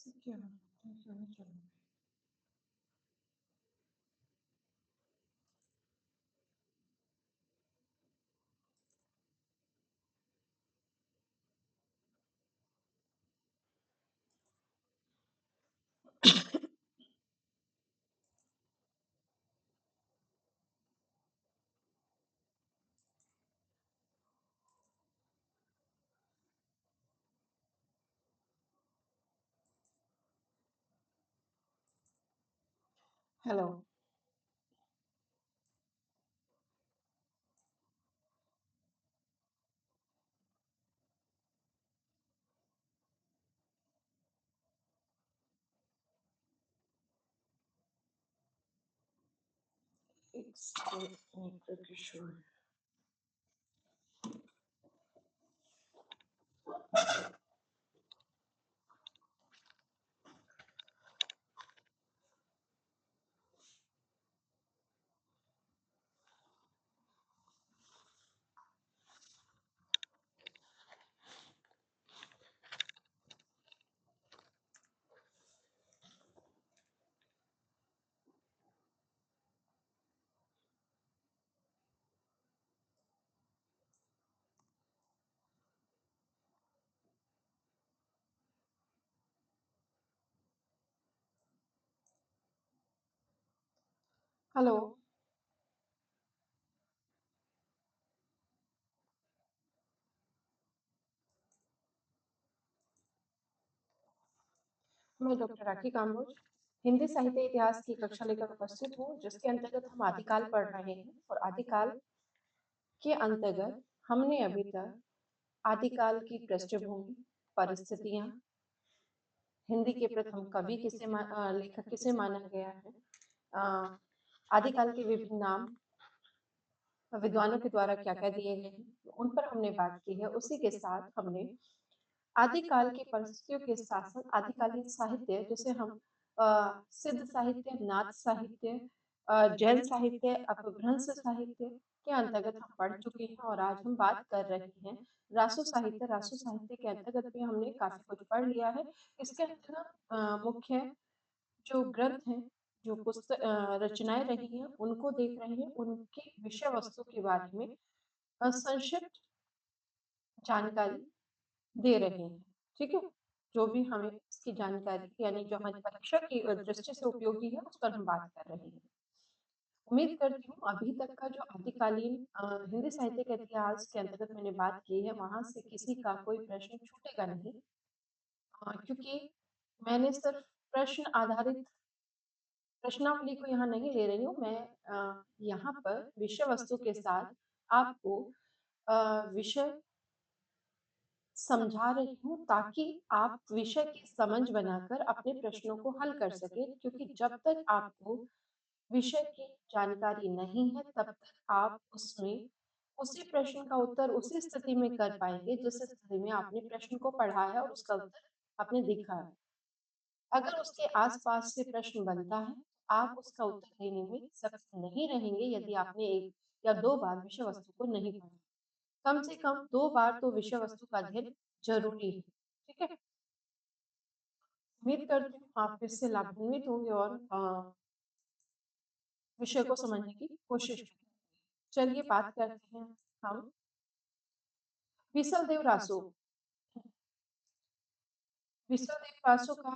क्या चलो चलो। Hello. It's pretty sure. Hello. मैं डॉक्टर राखी काम्बोज हिंदी साहित्य इतिहास की कक्षा लेकर उपस्थित हूँ, जिसके अंतर्गत हम आदिकाल पढ़ रहे हैं। और आदिकाल के अंतर्गत हमने अभी तक आदिकाल की पृष्ठभूमि, परिस्थितियाँ, हिंदी के प्रथम कवि किसे लेखक किसे माना गया है, अ, आदिकाल के विभिन्न नाम विद्वानों के द्वारा क्या-क्या दिए गए हैं, उन पर हमने बात की है। उसी के साथ हमने आदिकाल की परिस्थितियों के साथ-साथ आदिकालीन साहित्य, जिसे हम सिद्ध साहित्य, नाथ साहित्य, जैन साहित्य, अपभ्रंश साहित्य के अंतर्गत हम पढ़ चुके हैं। और आज हम बात कर रहे हैं रासो साहित्य। रासो साहित्य के अंतर्गत भी हमने काफ़ी कुछ पढ़ लिया है। इसके अंतर्गत मुख्य जो ग्रंथ हैं, जो रचनाएँ रही हैं, उनको देख रहे हैं, उनकी विषय वस्तु के बारे में संक्षिप्त जानकारी दे रहे हैं, ठीक है? जो भी हमें इसकी जानकारी यानी जो हमारी परीक्षा की दृष्टि से उपयोगी है, उस पर हम बात कर रहे हैं। उम्मीद करती हूँ अभी तक का जो आदिकालीन हिंदी साहित्य के इतिहास के अंतर्गत मैंने बात की है, वहाँ से किसी का कोई प्रश्न छूटेगा नहीं। क्योंकि मैंने सिर्फ प्रश्न आधारित प्रश्नावली को यहाँ नहीं ले रही हूँ, मैं यहाँ पर विषय वस्तु के साथ आपको विषय समझा रही हूँ, ताकि आप विषय की समझ बनाकर अपने प्रश्नों को हल कर सकें। क्योंकि जब तक आपको विषय की जानकारी नहीं है, तब तक आप उसमें उसी प्रश्न का उत्तर उसी स्थिति में कर पाएंगे, जिस स्थिति में आपने प्रश्न को पढ़ा है और उसका उत्तर आपने देखा है। अगर उसके आसपास से प्रश्न बनता है, आप उसका उत्तर देने में सक्षम नहीं रहेंगे यदि आपने 1 या 2 बार विषय वस्तु को नहीं पढ़ा। कम से कम 2 बार तो विषय वस्तु का अध्ययन ज़रूरी है, ठीक है? उम्मीद करती हूँ आप इससे लाभान्वित होंगे और विषय को समझने की कोशिश करेंगे। चलिए बात करते हैं हम बीसलदेव रासो। बीसलदेव रासो का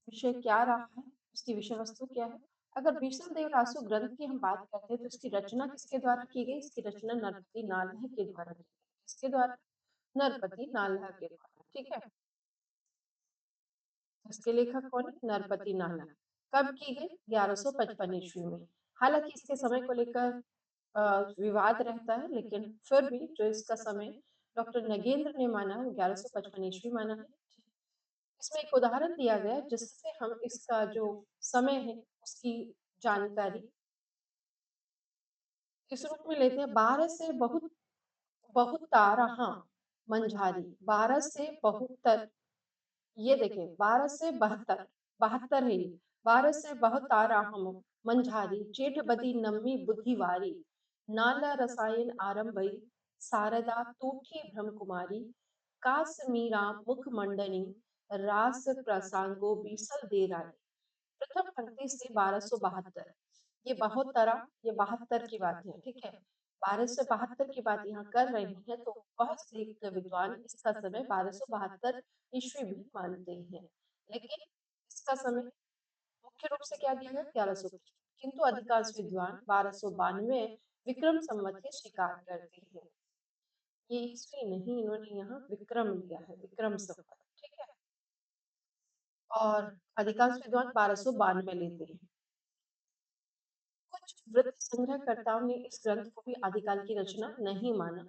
विषय क्या रहा है, उसकी विषय वस्तु क्या है? अगर बीसलदेव रासो ग्रंथ की हम बात करते हैं, तो इसकी रचना किसके द्वारा की गई? इसकी रचना नरपति नालह के द्वारा की गई। किसके द्वारा? नरपति नालह के द्वारा, ठीक है? इसके लेखक कौन है? नरपति नालह। कब की गई? 1155 ईस्वी में। हालांकि इसके समय को लेकर विवाद रहता है, लेकिन फिर भी जो इसका समय डॉक्टर नगेंद्र ने माना है, वो 1155 ईस्वी माना है। इसमें एक उदाहरण दिया गया है, जिससे हम इसका जो समय है, उसकी जानकारी इस रूप में लेते हैं। 12 से बहुत बहुतारहा मंझारी, 12 से बहुतर, ये देखें 12 से 72, 72 है ये। 12 से बहुतारहम मंझारी, जेठ बदी नम्मी बुद्धिवारी, नाला रसायन आरंभई, शारदा तूठी ब्रह्म कुमारी, काश्मीरा मुख मंडनी, रास प्रसांगो बीसल दे रानी। प्रथम पंक्ति से 1272। ये बहुतरा, ये 72 की बात है, ठीक है। 1272 की बात यहाँ कर रहे हैं तो बहुत से विद्वान इसका समय 1272 ईस्वी भी मानते हैं, लेकिन इसका समय मुख्य रूप से क्या दिया गया, 1155। किंतु अधिकांश विद्वान 1292 विक्रम संवत ही स्वीकार करते हैं। ये ईस्वी नहीं, इन्होंने यहाँ विक्रम लिया है, विक्रम संवत, ठीक है। और अधिकांश विद्वान 1292 लेते हैं। कुछ वृत्त संग्रहकर्ताओं ने इस ग्रंथ को भी आदिकाल की रचना नहीं माना।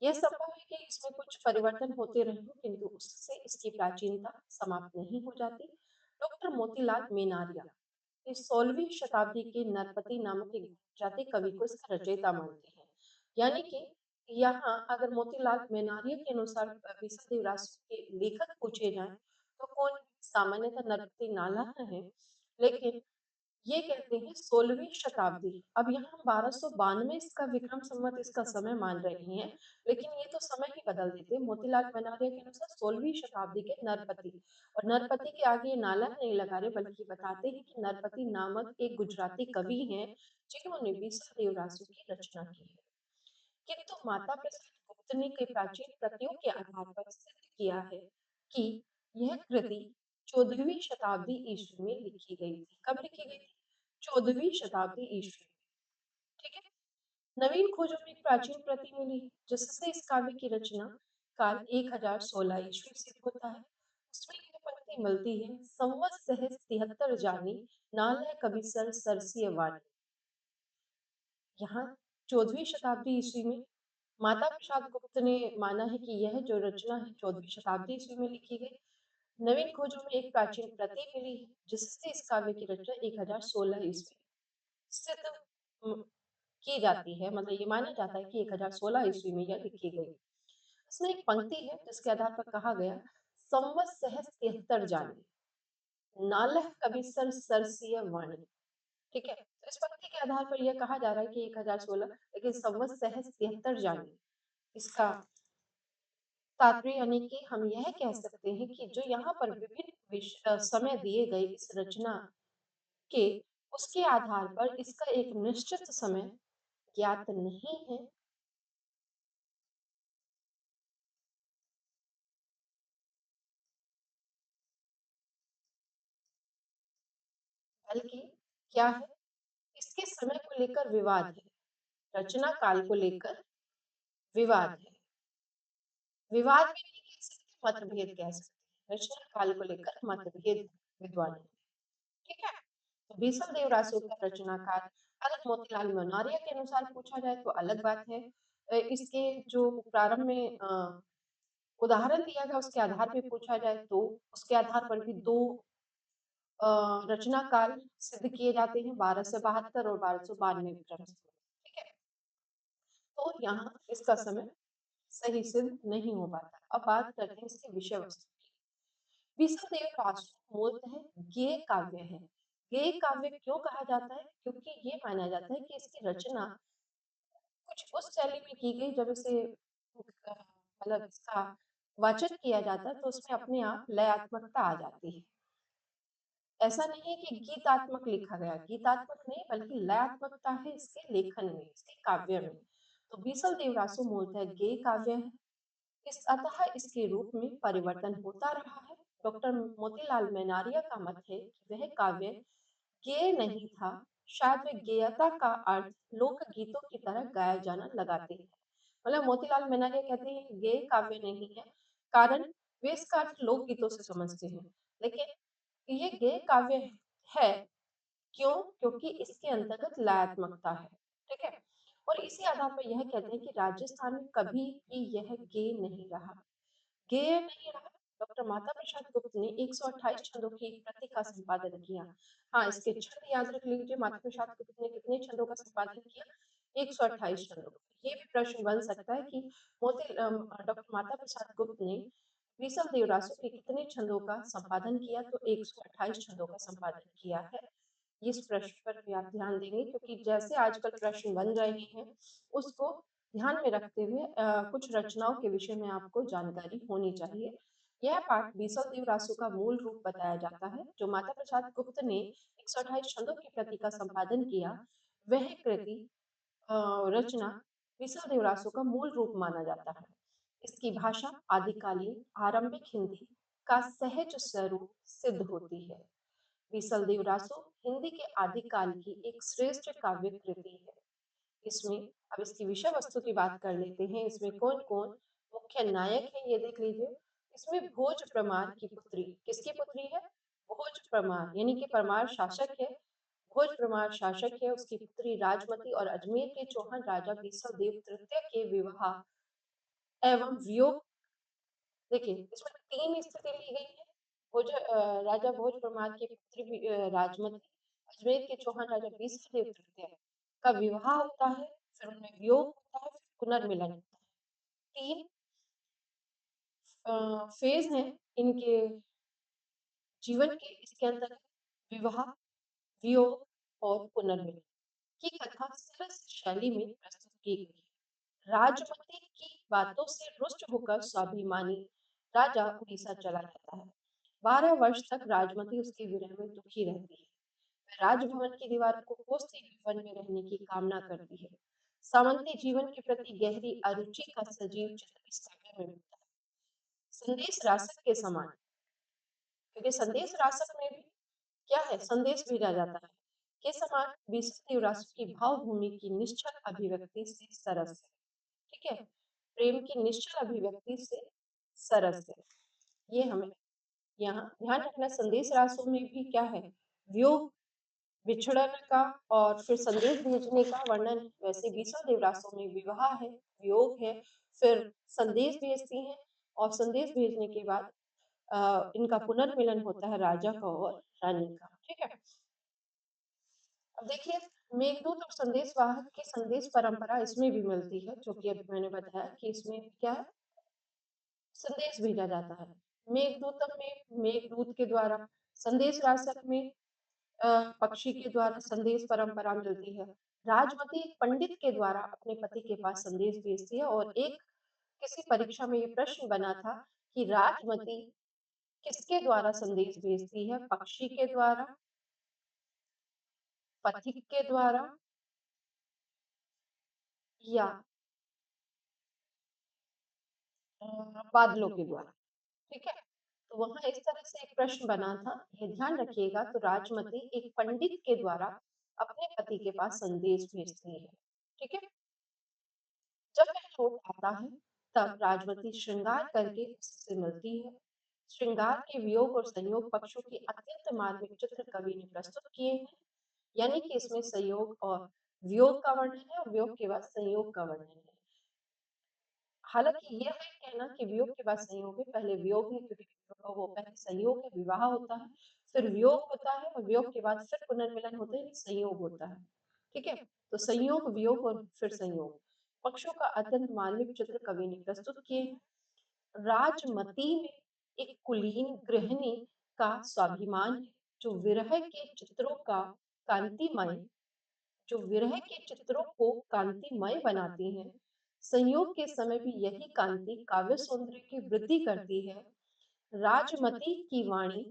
यह संभव है कि इसमें कुछ परिवर्तन होते रहे हों, किंतु उससे इसकी प्राचीनता समाप्त नहीं हो जाती। डॉक्टर मोतीलाल मेनारिया इस 16वीं शताब्दी के नरपति नामक एक जाति कवि को इसका रचयिता मानते हैं। यानी कि यहाँ अगर मोतीलाल मेनारिया के अनुसार विष्णु देवरासु के लेखक पूछे जाएं तो कौन, सामान्यतः नरपति नाला है, लेकिन ये कहते हैं 16वीं शताब्दी। अब यहाँ हम 1292 इसका विक्रम संवत इसका समय मान रहे हैं, लेकिन ये तो समय ही बदल देते। मोतीलाल बनारिया के अनुसार 16वीं शताब्दी के नरपति, और नरपति के आगे ये नाला नहीं लगा रहे, बल्कि बताते हैं कि नरपति नामक एक गुजराती कवि हैं जिन्होंने बीसा देवरासु की रचना की है। किंतु माता प्रसाद गुप्त ने कई प्राचीन प्रतियों के आधार पर सिद्ध किया है कि यह कृति 14वीं शताब्दी ईस्वी में लिखी गई थी। कब लिखी गई थी? 14वीं शताब्दी ईस्वी, ठीक है। नवीन खोजों में एक प्राचीन प्रति मिली जिससे इस काव्य की रचना काल 1016 ईस्वी सिद्ध होता है। उसमें यह पंक्ति मिलती है, संवत सहस 73 जानी, नाल है कवि सर सरसीय वाणी। यहाँ 14वीं शताब्दी ईस्वी में माता प्रसाद गुप्त ने माना है कि यह जो रचना है 14वीं शताब्दी ईस्वी में लिखी गई। नवीन खोजों में एक प्राचीन प्रति मिली है जिससे इस काव्य की रचना 1016 ईस्वी सिद्ध की जाती है, मतलब ये माना जाता है कि 1016 ईस्वी में यह लिखी गई। इसमें एक पंक्ति है जिसके आधार पर कहा गया, संवत सहस 73 जानी, नालह कवि सर सरसीय वाणी, ठीक है। तो इस पंक्ति के आधार पर यह कहा जा रहा है कि 1016, लेकिन संवत सहस 73 जानी, इसका तात्पर्य यानी कि हम यह कह सकते हैं कि जो यहाँ पर विभिन्न समय दिए गए इस रचना के, उसके आधार पर इसका एक निश्चित समय ज्ञात नहीं है, बल्कि क्या है, इसके समय को लेकर विवाद है, रचना काल को लेकर विवाद है। विवाद भी नहीं कह सकते, मतभेद कह सकते हैं, रचना काल को लेकर मतभेद विद्वान, ठीक है। तो बीसम देवरासु का रचना काल अगर मोतीलाल मनारिया के अनुसार पूछा जाए तो अलग बात है। इसके जो प्रारंभ में उदाहरण दिया गया उसके आधार पर पूछा जाए तो उसके आधार पर भी दो रचना काल सिद्ध किए जाते हैं, 1272 और 1292 विक्रम संवत, ठीक है। तो यहाँ इसका समय सही सिद्ध नहीं हो पाता। अब बात करते हैं इसकी विषय वस्तु की। विष्णुदेव राष्ट्र मूलतः गेय काव्य है। गेय काव्य क्यों कहा जाता है? क्योंकि ये माना जाता है कि इसकी रचना कुछ उस शैली में की गई जब इसे मतलब इसका वाचन किया जाता है तो उसमें अपने आप लयात्मकता आ जाती है। ऐसा नहीं है कि गीतात्मक लिखा गया, गीतात्मक नहीं बल्कि लयात्मकता है इसके लेखन में, इसके काव्य में। तो बीसल देवरासु मूलतः गेय काव्य है। इस अतः इसके रूप में परिवर्तन होता रहा है। डॉक्टर मोतीलाल मेनारिया का मत है कि वह काव्य गेय नहीं था, शायद वे गेयता का अर्थ लोकगीतों की तरह गाया जाना लगाते हैं। मतलब मोतीलाल मेनारिया कहते हैं गेय काव्य नहीं है, कारण वे इसका अर्थ लोकगीतों से समझते हैं, लेकिन ये गेय काव्य है क्यों? क्योंकि इसके अंतर्गत लयात्मकता है, ठीक है। और इसी आधार पर यह कहते हैं कि राजस्थान में कभी भी यह गेय नहीं रहा, गेय नहीं रहा। डॉक्टर माता प्रसाद गुप्त ने 128 छंदों की एक प्रति का संपादन किया। हाँ, इसके छंद याद रख लीजिए, माता प्रसाद गुप्त ने कितने छंदों का संपादन किया? 128 छंदों। ये भी प्रश्न बन सकता है कि डॉक्टर माता प्रसाद गुप्त ने विशल देवरासु के कितने छंदों का संपादन किया? तो 128 छंदों का संपादन किया है। इस प्रश्न पर भी आप ध्यान देंगे क्योंकि जैसे आजकल प्रश्न बन रहे हैं उसको ध्यान में रखते हुए कुछ रचनाओं के विषय में आपको जानकारी होनी चाहिए। यह पाठ बीसल देव रासु का मूल रूप बताया जाता है, जो माता प्रसाद गुप्त ने 128 छंदों की प्रति का संपादन किया। वह कृति रचना बीसल देव रासु का मूल रूप माना जाता है। इसकी भाषा आदिकालीन आरंभिक हिंदी का सहज स्वरूप सिद्ध होती है। बीसल देव रासु हिंदी के आदिकाल की एक श्रेष्ठ काव्य कृति है। इसमें अब इसकी विषय वस्तु की बात कर लेते हैं। इसमें कौन कौन मुख्य नायक है ये देख लीजिए। इसमें भोज प्रमार की पुत्री, किसकी पुत्री है? भोज प्रमार, यानी कि परमार शासक है। भोज प्रमार शासक है, उसकी पुत्री राजमती और अजमेर के चौहान राजा बीसल देव तृतीय के विवाह एवं वियोग। देखिए इसमें तीन स्थिति ली गई है। राजा भोज प्रमार की पुत्री राजमती, अजमेर के चौहान राजा बीसल देव तृतीय का विवाह होता है, फिर उनमें वियोग होता है, फिर पुनर्मिलन होता है। तीन फेज हैं इनके जीवन के। इसके अंतर्गत विवाह, वियोग और पुनर्मिलन की कथा सरस शैली में प्रस्तुत की गई है। राजमती की बातों से रुष्ट होकर स्वाभिमानी राजा उड़ीसा चला जाता है। 12 वर्ष तक राजमती उसके विरह में दुखी रहती है। वह राजभवन की दीवार को कोसती हुई वन में रहने की कामना करती है। सामंती जीवन के प्रति गहरी अरुचि का सजीव चित्र इस काव्य में मिलता है। संदेश रासक के समान, क्योंकि संदेश रासक में भी क्या है, संदेश भेजा जाता है, के समान बीसती रासु की भावभूमि की निश्चल अभिव्यक्ति से सरस है। ठीक है, प्रेम की निश्चल अभिव्यक्ति से सरस है। ये हमें यहाँ ध्यान रखना। संदेश रासु में भी क्या है, वियोग, बिछड़न का और फिर संदेश भेजने का वर्णन। वैसे बीसो देवरासों में विवाह है, वियोग है, फिर संदेश भेजती हैं और संदेश भेजने के बाद इनका पुनर्मिलन होता है राजा का और रानी का। ठीक है, अब देखिए मेघदूत और संदेश वाहक की संदेश परंपरा इसमें भी मिलती है, जो कि अभी मैंने बताया कि इसमें क्या है, संदेश भेजा जाता है। मेघदूतम में मेघदूत के द्वारा, संदेश रासक में पक्षी के द्वारा संदेश परंपरा मिलती है। राजमती एक पंडित के द्वारा अपने पति के पास संदेश भेजती है। और एक किसी परीक्षा में ये प्रश्न बना था कि राजमती किसके द्वारा संदेश भेजती है, पक्षी के द्वारा, पथिक के द्वारा या बादलों के द्वारा। ठीक है, तो वहां इस तरह से एक प्रश्न बना था, ये ध्यान रखिएगा। तो राजमती एक पंडित के द्वारा अपने पति के पास संदेश भेजती है। ठीक है, जब वह लौट आता है तब राजमती श्रृंगार करके उससे मिलती है। श्रृंगार के वियोग और संयोग पक्षों के अत्यंत मार्मिक चित्र कवि ने प्रस्तुत किए हैं। यानी कि इसमें संयोग और वियोग का वर्णन है और वियोग के बाद संयोग का वर्णन है। हालांकि यह है कहना कि वियोग के बाद संयोग है, पहले वियोग है, क्योंकि वो पहले संयोग है, विवाह होता है, फिर वियोग होता है और वियोग के बाद फिर पुनर्मिलन होते हैं, संयोग होता है। ठीक है, तो संयोग, वियोग और फिर संयोग पक्षों का अत्यंत मार्मिक चित्र कवि ने प्रस्तुत किए हैं। राजमती में एक कुलीन गृहिणी का स्वाभिमान है, जो विरह के चित्रों का कांतिमय जो विरह के चित्रों को कांतिमय बनाती हैं। संयोग के समय भी यही कांति काव्य सौंदर्य की वृद्धि करती है। राजमती की वाणी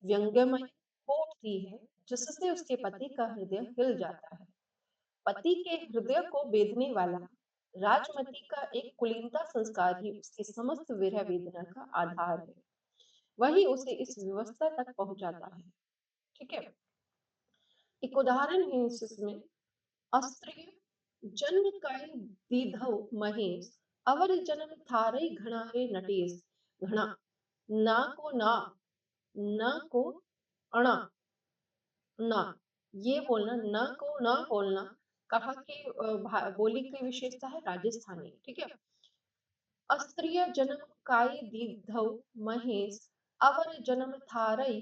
व्यंग्यमय हो उठती है, जिससे उसके पति का हृदय हिल जाता है। पति के हृदय को बेधने वाला राजमती का एक कुलीनता संस्कार ही उसकी समस्त विरह वेदना का आधार है। वही उसे इस व्यवस्था तक पहुंचाता है। ठीक है, एक उदाहरण है इसमें। अस्त्रिय जन्म काय दीधौ महेश, अवर जन्म थारई घणारे नटेश। घना, ना को ना, न को अणा, ना, ये बोलना, न को ना बोलना। कहा कि बोली की विशेषता है राजस्थानी। ठीक है, अस्त्रिय जन्म काय दीधौ महेश, अवर जन्म थारई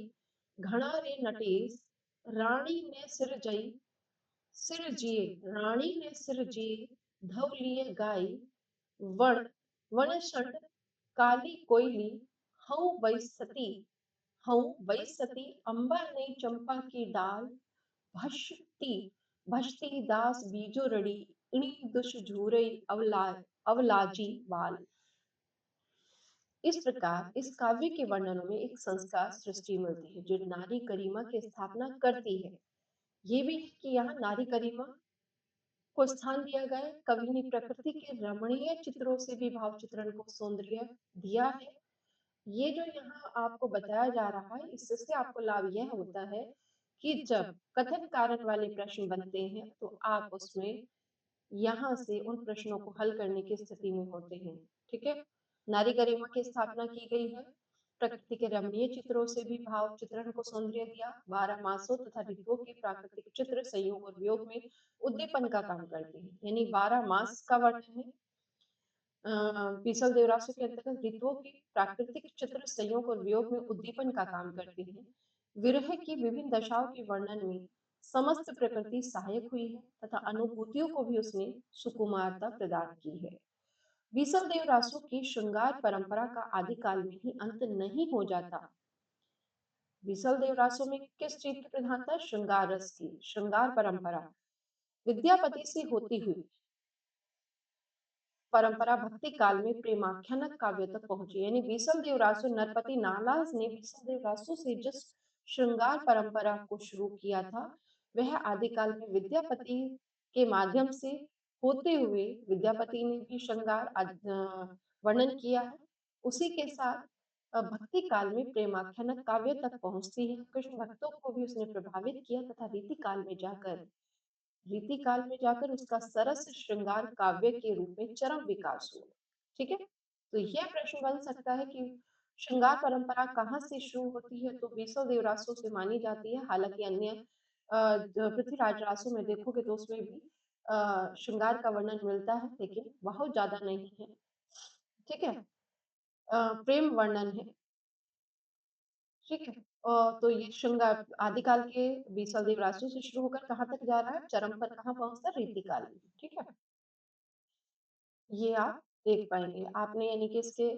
घणारे नटेश। रानी ने सिर जिए, रानी ने सिर जिए, धव लिए गाय। वण, वण षंड, काली कोयली, हऊ बैसती, हऊ बैसती, अम्बा ने चंपा की डाल। भषती, भषती दास बीजो रड़ी, इणी दुष झूरई अवलाजी बाल। इस प्रकार इस काव्य के वर्णनों में एक संस्कार सृष्टि मिलती है जो नारी गरिमा की स्थापना करती है। ये भी है कि यहाँ नारी गरिमा को स्थान दिया गया है। कवि ने प्रकृति के रमणीय चित्रों से भी भाव चित्रण को सौंदर्य दिया है। ये जो यहाँ आपको बताया जा रहा है, इससे आपको लाभ यह होता है कि जब कथन कारण वाले प्रश्न बनते हैं तो आप उसमें यहाँ से उन प्रश्नों को हल करने की स्थिति में होते हैं। ठीक है। नारी गरिमा की स्थापना की गई है। प्रकृति के रमणीय चित्रों से भी भाव चित्रण को सौंदर्य दिया। 12 मासों तथा ऋतुओं के प्राकृतिक चित्र संयोग और वियोग में उद्दीपन का काम करते हैं। यानी 12 मास का वर्णन है। बीसल देवरासु के अंतर्गत ऋतुओं की प्राकृतिक चित्र संयोग और वियोग में उद्दीपन का काम करते हैं। विरह की विभिन्न दशाओं के वर्णन में समस्त प्रकृति सहायक हुई है तथा अनुभूतियों को भी उसने सुकुमारता प्रदान की है। बीसल देवरासु की श्रृंगार परंपरा का आदिकाल में ही अंत नहीं हो जाता। बीसल देवरासु में किस चीज की प्रधानता? श्रृंगार रस की। श्रृंगार परंपरा विद्यापति से होती हुई परंपरा भक्ति काल में प्रेमाख्यानक काव्य तक पहुंची। यानी बीसल देवरासु नरपति नालाज ने बीसल देवरासु से जिस श्रृंगार परंपरा को शुरू किया था वह आदिकाल में विद्यापति के माध्यम से होते हुए विद्यापति ने भी श्रृंगार वर्णन किया है। उसी के साथ भक्ति काल में प्रेमाख्यानक काव्य तक पहुंचती है। कृष्ण भक्तों को भी उसने प्रभावित किया तथा रीति काल में जाकर उसका सरस श्रृंगार काव्य के रूप में चरम विकास हुआ। ठीक है। तो यह प्रश्न बन सकता है कि श्रृंगार परंपरा कहाँ से शुरू होती है? तो बीसव देवरासों से मानी जाती है। हालांकि अन्य पृथ्वीराज रासों में देखोगे तो उसमें भी श्रृंगार का वर्णन मिलता है लेकिन बहुत ज्यादा नहीं है। ठीक है। प्रेम वर्णन है। ठीक है। तो ये श्रृंगार आदिकाल के बीसल देवरासु से शुरू होकर कहाँ तक जा रहा है? चरम पर कहाँ पहुंचता है? रीतिकाल में। ठीक है। ये आप देख पाएंगे। आपने यानी कि इसके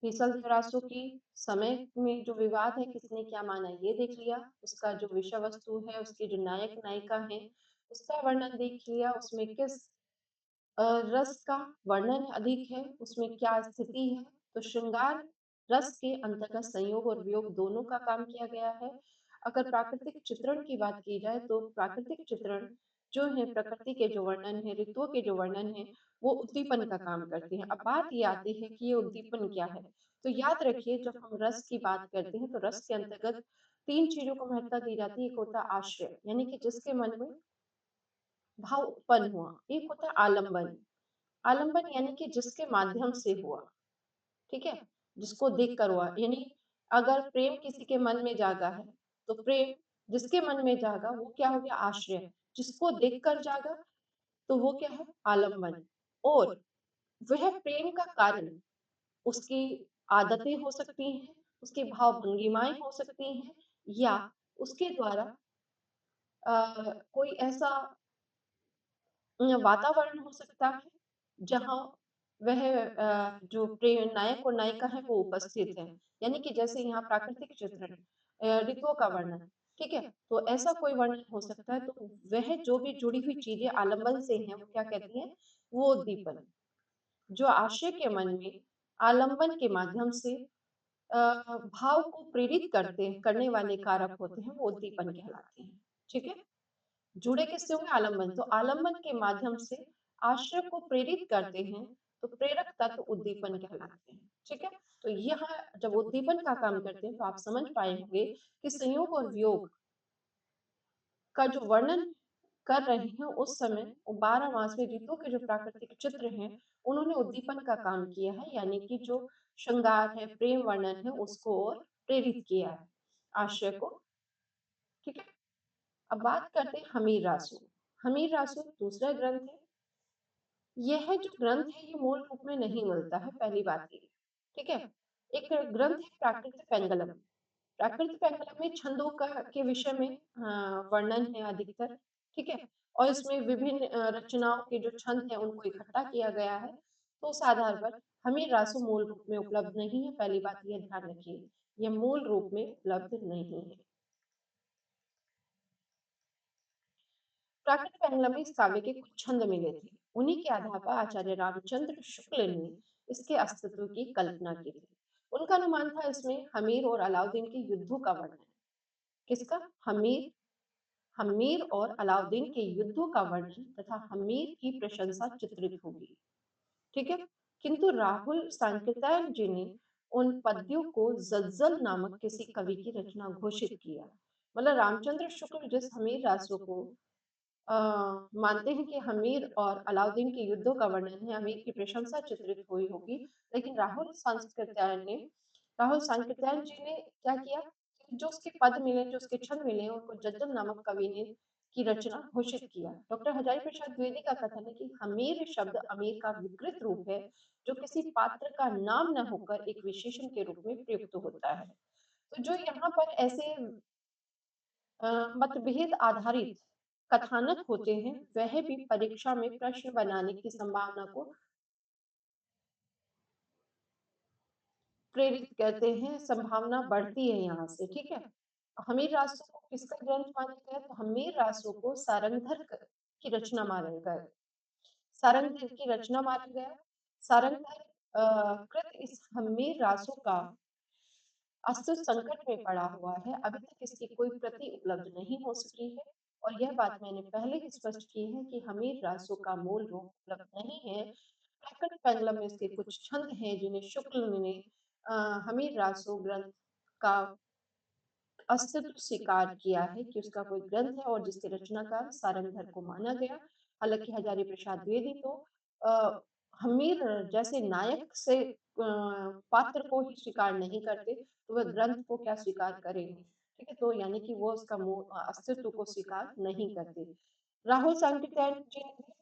बीसल देवरासु की समय में जो विवाद है किसने क्या माना ये देख लिया। उसका जो विषय वस्तु है, उसके जो नायक नायिका है उसका वर्णन देख लिया। उसमें किस रस का वर्णन अधिक है, उसमें क्या स्थिति है। तो श्रृंगार रस के अंतर्गत संयोग और वियोग दोनों का काम किया गया है। अगर प्राकृतिक चित्रण की बात की जाए तो प्राकृतिक चित्रण जो है प्रकृति के जो वर्णन है, ऋतुओं के जो वर्णन है वो उद्दीपन का काम करते हैं। अब बात ये आती है कि ये उद्दीपन क्या है। तो याद रखिए जब हम रस की बात करते हैं तो रस के अंतर्गत तीन चीजों को महत्ता दी जाती है। एक होता है आश्रय यानी कि जिसके मन में भाव उत्पन्न हुआ। एक होता है आलंबन। आलंबन यानी कि जिसके माध्यम से हुआ। ठीक है। जिसको देख कर हुआ। यानी अगर प्रेम किसी के मन में जागा है तो प्रेम जिसके मन में जागा वो क्या हो गया? आश्रय। जिसको देखकर जागा तो वो क्या है? आलंबन। और वह प्रेम का कारण उसकी आदतें हो सकती हैं, उसके भाव भंगिमाएं हो सकती हैं या उसके द्वारा कोई ऐसा वातावरण हो सकता है जहाँ वह जो प्रेम नायक और नायिका है वो उपस्थित है। यानी कि जैसे यहाँ प्राकृतिक चित्रण ऋतुओं का वर्णन। ठीक है। तो ऐसा कोई वर्णन हो सकता है तो वह जो भी जुड़ी हुई चीजें आलंबन से हैं वो क्या कहती हैं? वो उद्दीपन। जो आशय के मन में आलंबन के माध्यम से भाव को प्रेरित करने वाले कारक होते हैं वो उद्दीपन कहलाते हैं। ठीक है। जुड़े किससे होंगे? आलंबन। तो आलंबन के माध्यम से आश्रय को प्रेरित करते हैं तो प्रेरक तत्व उद्दीपन कहलाते हैं। ठीक है। तो यहाँ जब उद्दीपन का काम करते हैं तो आप समझ पाए होंगे कि संयोग और वियोग का जो वर्णन कर रहे हैं उस समय 12 मास में ऋतुओं के जो प्राकृतिक चित्र हैं उन्होंने उद्दीपन का काम किया है। यानी कि जो श्रृंगार है, प्रेम वर्णन है उसको और प्रेरित किया है आश्रय को। ठीक है। अब बात करते हैं हमीर रासु। हमीर रासु दूसरा ग्रंथ है। यह जो ग्रंथ है ये मूल रूप में नहीं मिलता है, पहली बात ये। ठीक है। एक ग्रंथ है प्राकृत पेंगलम। प्राकृत पेंगलम में छंदों का के विषय में वर्णन है अधिकतर। ठीक है। और इसमें विभिन्न रचनाओं के जो छंद है उनको इकट्ठा किया गया है। तो उस आधार पर हमीर रासु मूल रूप में उपलब्ध नहीं है। पहली बात यह ध्यान रखिए, यह मूल रूप में उपलब्ध नहीं है। प्राकृत पेंगलम में इस काव्य के कुछ छंद मिले थे। उन्हीं के आधार पर आचार्य रामचंद्र शुक्ल ने इसके अस्तित्व की कल्पना की थी। उनका अनुमान था इसमें हमीर और अलाउद्दीन के युद्धों का वर्णन। किसका? हमीर हमीर और अलाउद्दीन के युद्धों का वर्णन तथा हमीर की प्रशंसा चित्रित होगी। ठीक है। किंतु राहुल सांकृत्यायन जी ने उन पद्यों को जज्जल नामक किसी कवि की रचना घोषित किया। मतलब रामचंद्र शुक्ल जिस हमीर रासो को मानते हैं कि हमीर और अलाउद्दीन के युद्धों का वर्णन है, हमीर की प्रशंसा चित्रित हुई होगी, लेकिन राहुल सांकृत्यायन जी ने क्या किया कि जो उसके पद मिले, जो उसके छंद मिले, उनको जज्जल नामक कवि ने की रचना घोषित किया। डॉक्टर हजारी प्रसाद द्विवेदी का कथन है कि हमीर शब्द अमीर का विकृत रूप है, जो किसी पात्र का नाम न होकर एक विशेषण के रूप में प्रयुक्त होता है। तो जो यहाँ पर ऐसे मतभेद आधारित कथानक होते हैं, वह भी परीक्षा में प्रश्न बनाने की संभावना को प्रेरित करते हैं, संभावना बढ़ती है यहाँ से। ठीक है। हमीर रासो को किसका ग्रंथ माना गया? तो हमीर रासो को की रचना माना गया। सारंगधर की रचना माना गया। सारंगधर कृत इस हमीर रासो का अस्तित्व संकट में पड़ा हुआ है, अभी तक इसकी कोई प्रति उपलब्ध नहीं हो सकी है। और यह बात मैंने पहले ही स्पष्ट की है कि हमीर रासो का मूल रूप उपलब्ध नहीं है। प्रकट पेंगलम में इसके कुछ छंद हैं जिन्हें शुक्ल ने अ, हमीर रासो ग्रंथ का अस्तित्व स्वीकार किया है कि उसका कोई ग्रंथ है और जिसके रचनाकार सारंगधर को माना गया। हालांकि हजारी प्रसाद द्विवेदी तो अ, हमीर जैसे नायक से पात्र को ही स्वीकार नहीं करते, तो वह ग्रंथ को क्या स्वीकार करेंगे? ठीक है। तो यानी कि वो उसका अस्तित्व को स्वीकार नहीं करते। राहुल सांकृत्यायन जी ने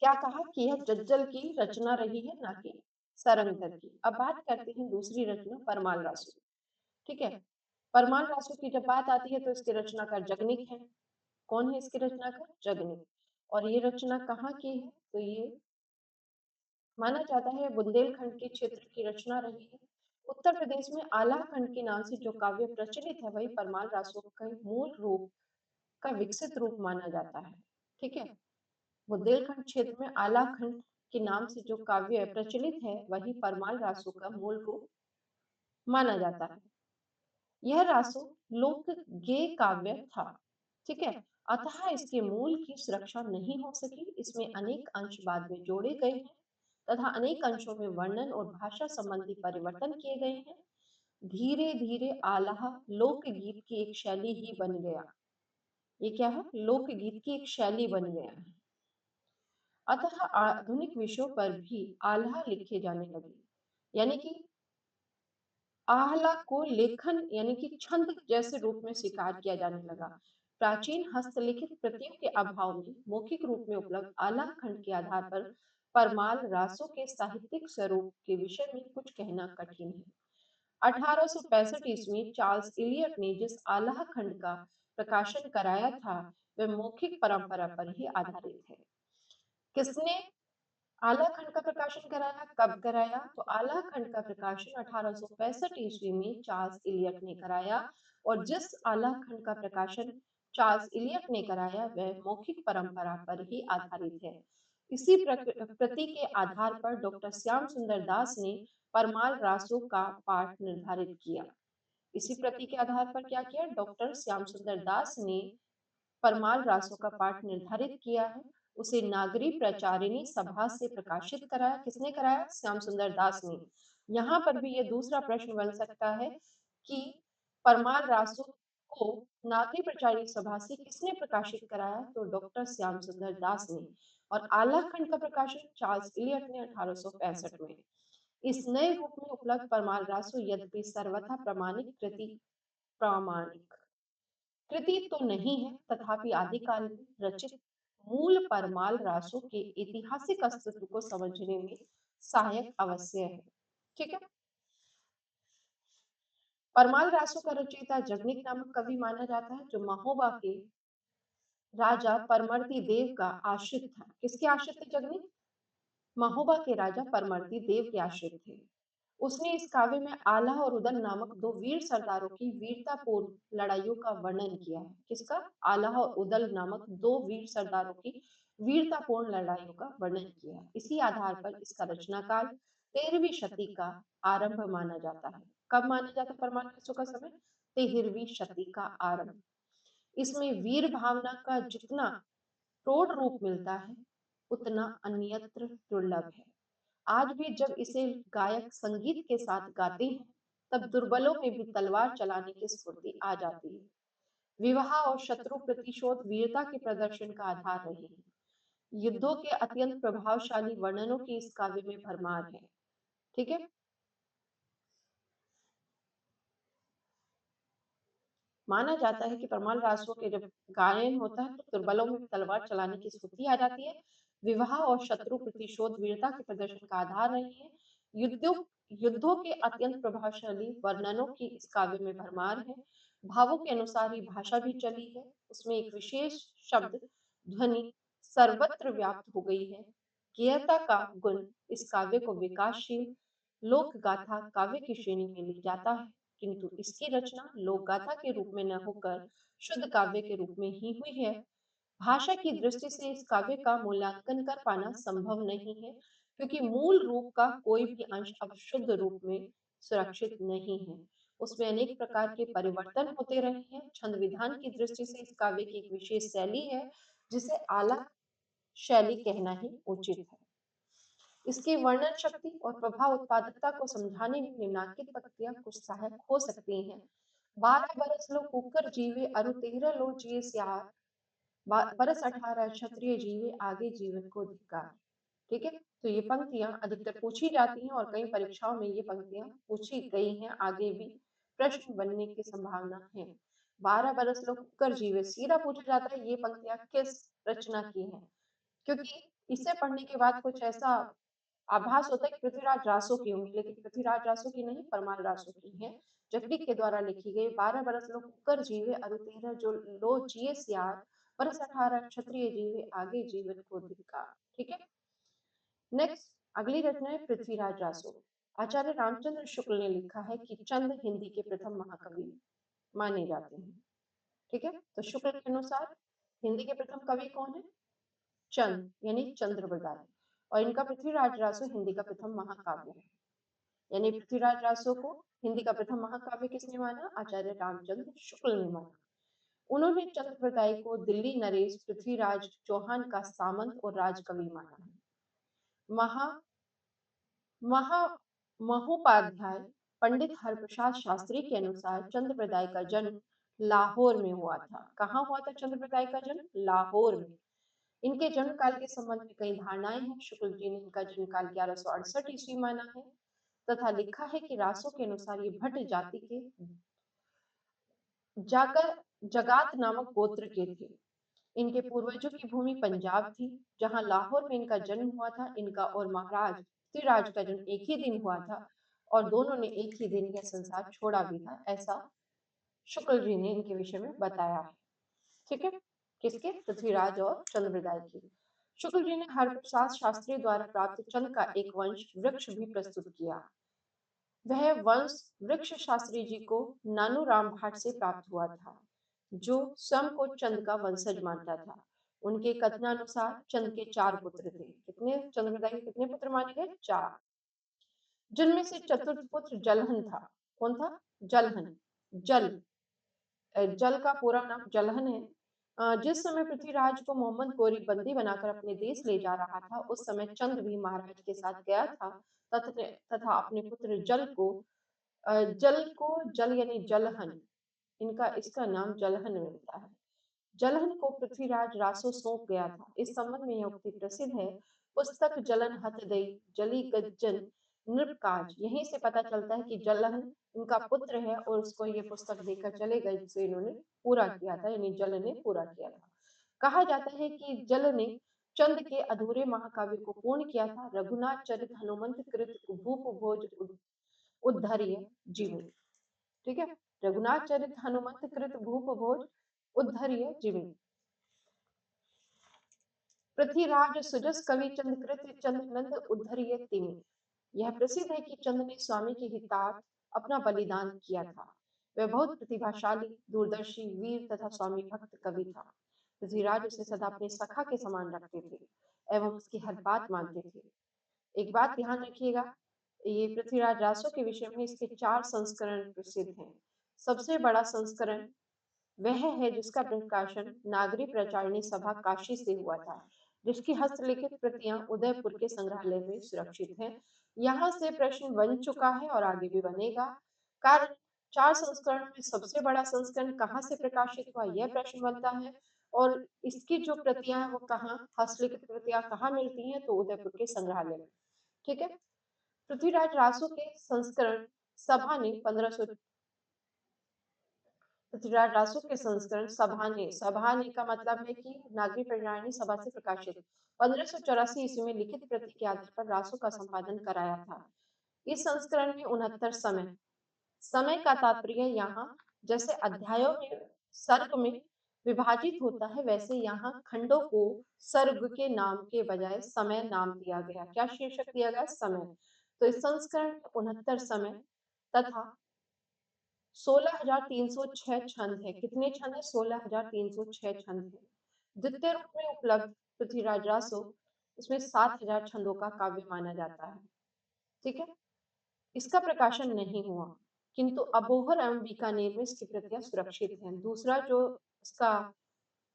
क्या कहा कि यह जज्जल की रचना रही है, ना कि सारंगधर की। अब बात करते हैं दूसरी रचना परमाल रासु। ठीक है। परमाल रासु की जब बात आती है तो इसके रचनाकार जगनिक है। कौन है इसके रचनाकार? जगनिक। और ये रचना कहाँ की है? तो ये माना जाता है बुंदेलखंड के क्षेत्र की रचना रही है। उत्तर प्रदेश में आला खंड के नाम से जो काव्य प्रचलित है, वही परमाल रासु का मूल रूप का विकसित रूप माना जाता है। ठीक है। बुंदेलखंड क्षेत्र में आला खंड के नाम से जो काव्य प्रचलित है, वही परमाल रासु का मूल रूप माना जाता है। यह रासो लोक गेय काव्य था। ठीक है। अतः इसके मूल की सुरक्षा नहीं हो सकी। इसमें अनेक अंश बाद में जोड़े गए हैं तथा अनेक अंशों में वर्णन और भाषा संबंधी परिवर्तन किए गए हैं। धीरे धीरे आलाह लोकगीत की एक शैली ही बन गया। ये क्या है? लोकगीत की एक शैली बन गया है। अतः आधुनिक विषयों पर भी आल्हा लिखे जाने लगे। यानी कि आहला को लेखन यानी कि छंद जैसे रूप में स्वीकार किया जाने लगा। प्राचीन हस्तलिखित प्रतियों के अभाव में मौखिक रूप में उपलब्ध आल्हा खंड के आधार पर परमाल रासों के साहित्यिक स्वरूप के विषय में कुछ कहना कठिन है। 1865 ईस्वी चार्ल्स इलियट ने जिस आल्हा खंड का प्रकाशन कराया था, वह मौखिक परंपरा पर ही आधारित है। किसने आला खंड का प्रकाशन कराया? कब कराया? तो आला खंड का प्रकाशन 1865 ईस्वी में चार्ल्स इलियट ने कराया। और जिस आला खंड का प्रकाशन चार्ल्स इलियट ने कराया, वह मौखिक परंपरा पर ही आधारित है। इसी प्रति के आधार पर डॉक्टर श्याम सुंदर दास ने परमाल रासो का पाठ निर्धारित किया। इसी प्रति के आधार पर क्या किया? डॉक्टर श्याम सुंदर दास ने परमाल रासो का पाठ निर्धारित किया है। उसे नागरी प्रचारिणी सभा से प्रकाशित कराया। किसने कराया? श्याम सुंदर दास ने। यहाँ पर भी ये दूसरा प्रश्न बन सकता है कि परमाल रासो को नागरी प्रचारिणी सभा से किसने प्रकाशित कराया? तो डॉक्टर श्याम सुंदर दास ने। और आला खंड का प्रकाशन चार्ल्स इलियट ने 1865 में। इस नए रूप में उपलब्ध परमाल रासो यद्यपि सर्वथा प्रामाणिक कृति तो नहीं है, तथापि आदिकाल में रचित मूल परमाल रासो के ऐतिहासिक अस्तित्व को समझने में सहायक अवश्य है। ठीक है। परमाल रासो का रचयिता जगनिक नामक कवि माना जाता है, जो महोबा के राजा परमर्दी देव का आश्रित था। किसके आश्रित थे जगनिक? महोबा के राजा परमर्दी देव के आश्रित थे। उसने इस काव्य में आला और उदल नामक दो वीर सरदारों की वीरतापूर्ण लड़ाइयों का वर्णन किया है। किसका? आला और उदल नामक दो वीर सरदारों की वीरतापूर्ण लड़ाइयों का वर्णन किया है। इसी आधार पर इसका रचनाकाल 13वीं शती का आरंभ माना जाता है। कब माना जाता है परमाणु उत्सव का समय? 13वीं शती का आरंभ। इसमें वीर भावना का जितना प्रौढ़ रूप मिलता है उतना अन्यत्र दुर्लभ है। आज भी जब इसे गायक संगीत के साथ गाते हैं तब दुर्बलों में भी तलवार चलाने की स्फूर्ति आ जाती है। विवाह और शत्रु प्रतिशोध वीरता के प्रदर्शन का आधार रहे हैं। युद्धों के अत्यंत प्रभावशाली वर्णनों की इस काव्य में भरमार है। ठीक है। माना जाता है कि परमाल रासुओं के जब गायन होता है तो दुर्बलों में तलवार चलाने की स्फूर्ति आ जाती है। विवाह और शत्रु प्रतिशोध वीरता के प्रदर्शन का आधार रहे हैं। युद्धों युद्धों के अत्यंत प्रभावशाली वर्णनों की इस काव्य में भरमार है। भावों के अनुसार ही भाषा भी चली है। उसमें एक विशेष शब्द ध्वनि सर्वत्र व्याप्त हो गई है। गेयता का गुण इस काव्य को विकासशील लोक गाथा काव्य की श्रेणी में ले जाता है, किंतु इसकी रचना लोक गाथा के रूप में न होकर शुद्ध काव्य के रूप में ही हुई है। भाषा की दृष्टि से इस काव्य का मूल्यांकन कर पाना संभव नहीं है, क्योंकि मूल रूप का कोई भी अंश अब शुद्ध रूप में सुरक्षित नहीं है। उसमें अनेक प्रकार के परिवर्तन होते रहे हैं। छंद विधान की दृष्टि से इस काव्य की एक विशेष शैली है, जिसे आला शैली कहना ही उचित है। इसकी वर्णन शक्ति और प्रभाव उत्पादकता को समझाने में निम्नांकित पंक्तियां कुछ सहायक हो सकती हैं। 12 बरस लो कुकर जीवे अरु 13 लो जिए सियार, बरस 18 क्षत्रिय जीवे आगे जीवन को धिक्कार। ठीक है। तो ये पंक्तियां अधिकतर पूछी जाती हैं और कई परीक्षाओं में ये पंक्तियां पूछी गई हैं। आगे भी प्रश्न बनने की संभावना है। 12 बरस लो कुकर जीवे सीधा पूछा जाता है ये पंक्तियां किस रचना की है, क्योंकि इसे पढ़ने के बाद कुछ ऐसा आभास होता है कि पृथ्वीराज रासो की होंगी, लेकिन पृथ्वीराज रासो की नहीं, परमाल रासो की है। जगदीप के द्वारा लिखी गई। 12 बरस लो कुकर जीवे अरु 13 जो लो जिए सियार, बरस 18 क्षत्रिय जीवे आगे जीवन को धिक्कार। ठीक है। नेक्स्ट अगली रचना है पृथ्वीराज रासो। आचार्य रामचंद्र शुक्ल ने लिखा है कि चंद हिंदी के प्रथम महाकवि माने जाते हैं। ठीक है। तो शुक्ल के अनुसार हिंदी के प्रथम कवि कौन है? चंद यानी चंद्रप्रदाय। और इनका पृथ्वीराज रासो हिंदी का प्रथम महाकाव्य है। यानी पृथ्वीराज रासो को हिंदी का प्रथम महाकाव्य किसने माना? आचार्य रामचंद्र शुक्ल ने माना। उन्होंने चंद्रप्रदाय को दिल्ली नरेश पृथ्वीराज चौहान का सामंत और राजकवि माना है। महा महा महोपाध्याय पंडित हरप्रसाद शास्त्री के अनुसार चंद्रप्रदाय का जन्म लाहौर में हुआ था। कहाँ हुआ था चंद्रप्रदाय का जन्म? लाहौर में। इनके जन्म काल के संबंध में कई धारणाएं हैं। शुक्ल जी ने इनका जन्म काल 1168 ईस्वी माना है तथा लिखा है कि रासो के अनुसार ये भट्ट जाति के जाकर जगात नामक गोत्र के थे। इनके पूर्वजों की भूमि पंजाब थी, जहां लाहौर में इनका जन्म हुआ था। इनका और महाराज पृथ्वीराज का जन्म एक ही दिन हुआ था और दोनों ने एक ही दिन यह संसार छोड़ा भी था, ऐसा शुक्ल जी ने इनके विषय में बताया है। ठीक है। किसके? पृथ्वीराज और चंद्रप्रदाय की। शुक्ल जी ने हरप्रसाद शास्त्री द्वारा प्राप्त चंद का एक वंश वृक्ष भी प्रस्तुत किया। वह वंश वृक्ष शास्त्री जी को नानू राम भाट से प्राप्त हुआ था, जो स्वयं को चंद का वंशज मानता था। उनके कथनानुसार चंद के 4 पुत्र थे। कितने? चंद्रप्रदाय के कितने पुत्र माने गए? 4, जिनमें से चतुर्थ पुत्र जलहन था। कौन था? जलहन। जल जल का पूरा नाम जलहन है। जिस समय पृथ्वीराज को मोहम्मद गोरी बंदी बनाकर अपने देश ले जा रहा था, उस समय चंद भी महाराज के साथ गया था तथा अपने पुत्र जल यानी जलहन, इनका इसका नाम जलहन मिलता है। जलहन को पृथ्वीराज रासो सौंप गया था। इस संबंध में यह उक्ति प्रसिद्ध है। पुस्तक जलन हत दई जली गज्जन नृपकाज। यहीं से पता चलता है कि जलहन इनका पुत्र है और उसको ये पुस्तक देकर चले गए जिसे इन्होंने पूरा किया था, यानी जल ने पूरा किया था। कहा जाता है कि जल ने चंद के अधूरे महाकाव्य को पूर्ण किया था। रघुनाथ चरित हनुमंत कृत भूप भोज उद्धर्य जीवे। ठीक है। रघुनाथ चरित हनुमंत कृत भूप भोज उद्धर्य जीवे। पृथ्वीराज सुजस कवि चंद कृत चंद नंद उद्धर्य तिमि। यह प्रसिद्ध है कि चंद ने स्वामी के हितार्थ अपना बलिदान किया था। वह बहुत प्रतिभाशाली, दूरदर्शी, वीर तथा स्वामी भक्त कवि था। पृथ्वीराज उसे सदा अपने सखा के समान रखते थे एवं उसकी हर बात मानते थे। एक बात ध्यान रखिएगा ये पृथ्वीराज रासो के विषय में इसके 4 संस्करण प्रसिद्ध हैं। सबसे बड़ा संस्करण वह है जिसका प्रकाशन नागरी प्रचारिणी सभा काशी से हुआ था, जिसकी हस्तलिखित प्रतियां उदयपुर के संग्रहालय में सुरक्षित हैं। यहाँ से प्रश्न बन चुका है और आगे भी बनेगा। कारण 4 संस्करण में सबसे बड़ा संस्करण कहाँ से प्रकाशित हुआ, यह प्रश्न बनता है। और इसकी जो प्रतियां हैं वो कहाँ, हस्तलिखित प्रतियां कहाँ मिलती हैं, तो उदयपुर के संग्रहालय में। ठीक है। पृथ्वीराज रासो के संस्करण सभा ने 1500 पृथ्वीराज रासो के संस्करण सभा ने का मतलब है कि नागरी प्रणाली सभा से प्रकाशित 1584 ईस्वी में लिखित प्रति के आधार पर रासो का संपादन कराया था। इस संस्करण में 69 समय का तात्पर्य यहाँ जैसे अध्यायों में सर्ग में विभाजित होता है, वैसे यहाँ खंडों को सर्ग के नाम के बजाय समय नाम दिया गया। क्या शीर्षक दिया गया, समय। तो इस संस्करण में 69 समय तथा 16,306 छंद है। कितने छंद है, 16,306 छंद है। द्वितीय रूप में उपलब्ध पृथ्वीराज रासो इसमें 7,000 छंदों का काव्य माना जाता है। ठीक है। इसका प्रकाशन नहीं हुआ, किंतु अबोहर एवं बीकानेर में इसकी प्रतियां सुरक्षित हैं। दूसरा जो इसका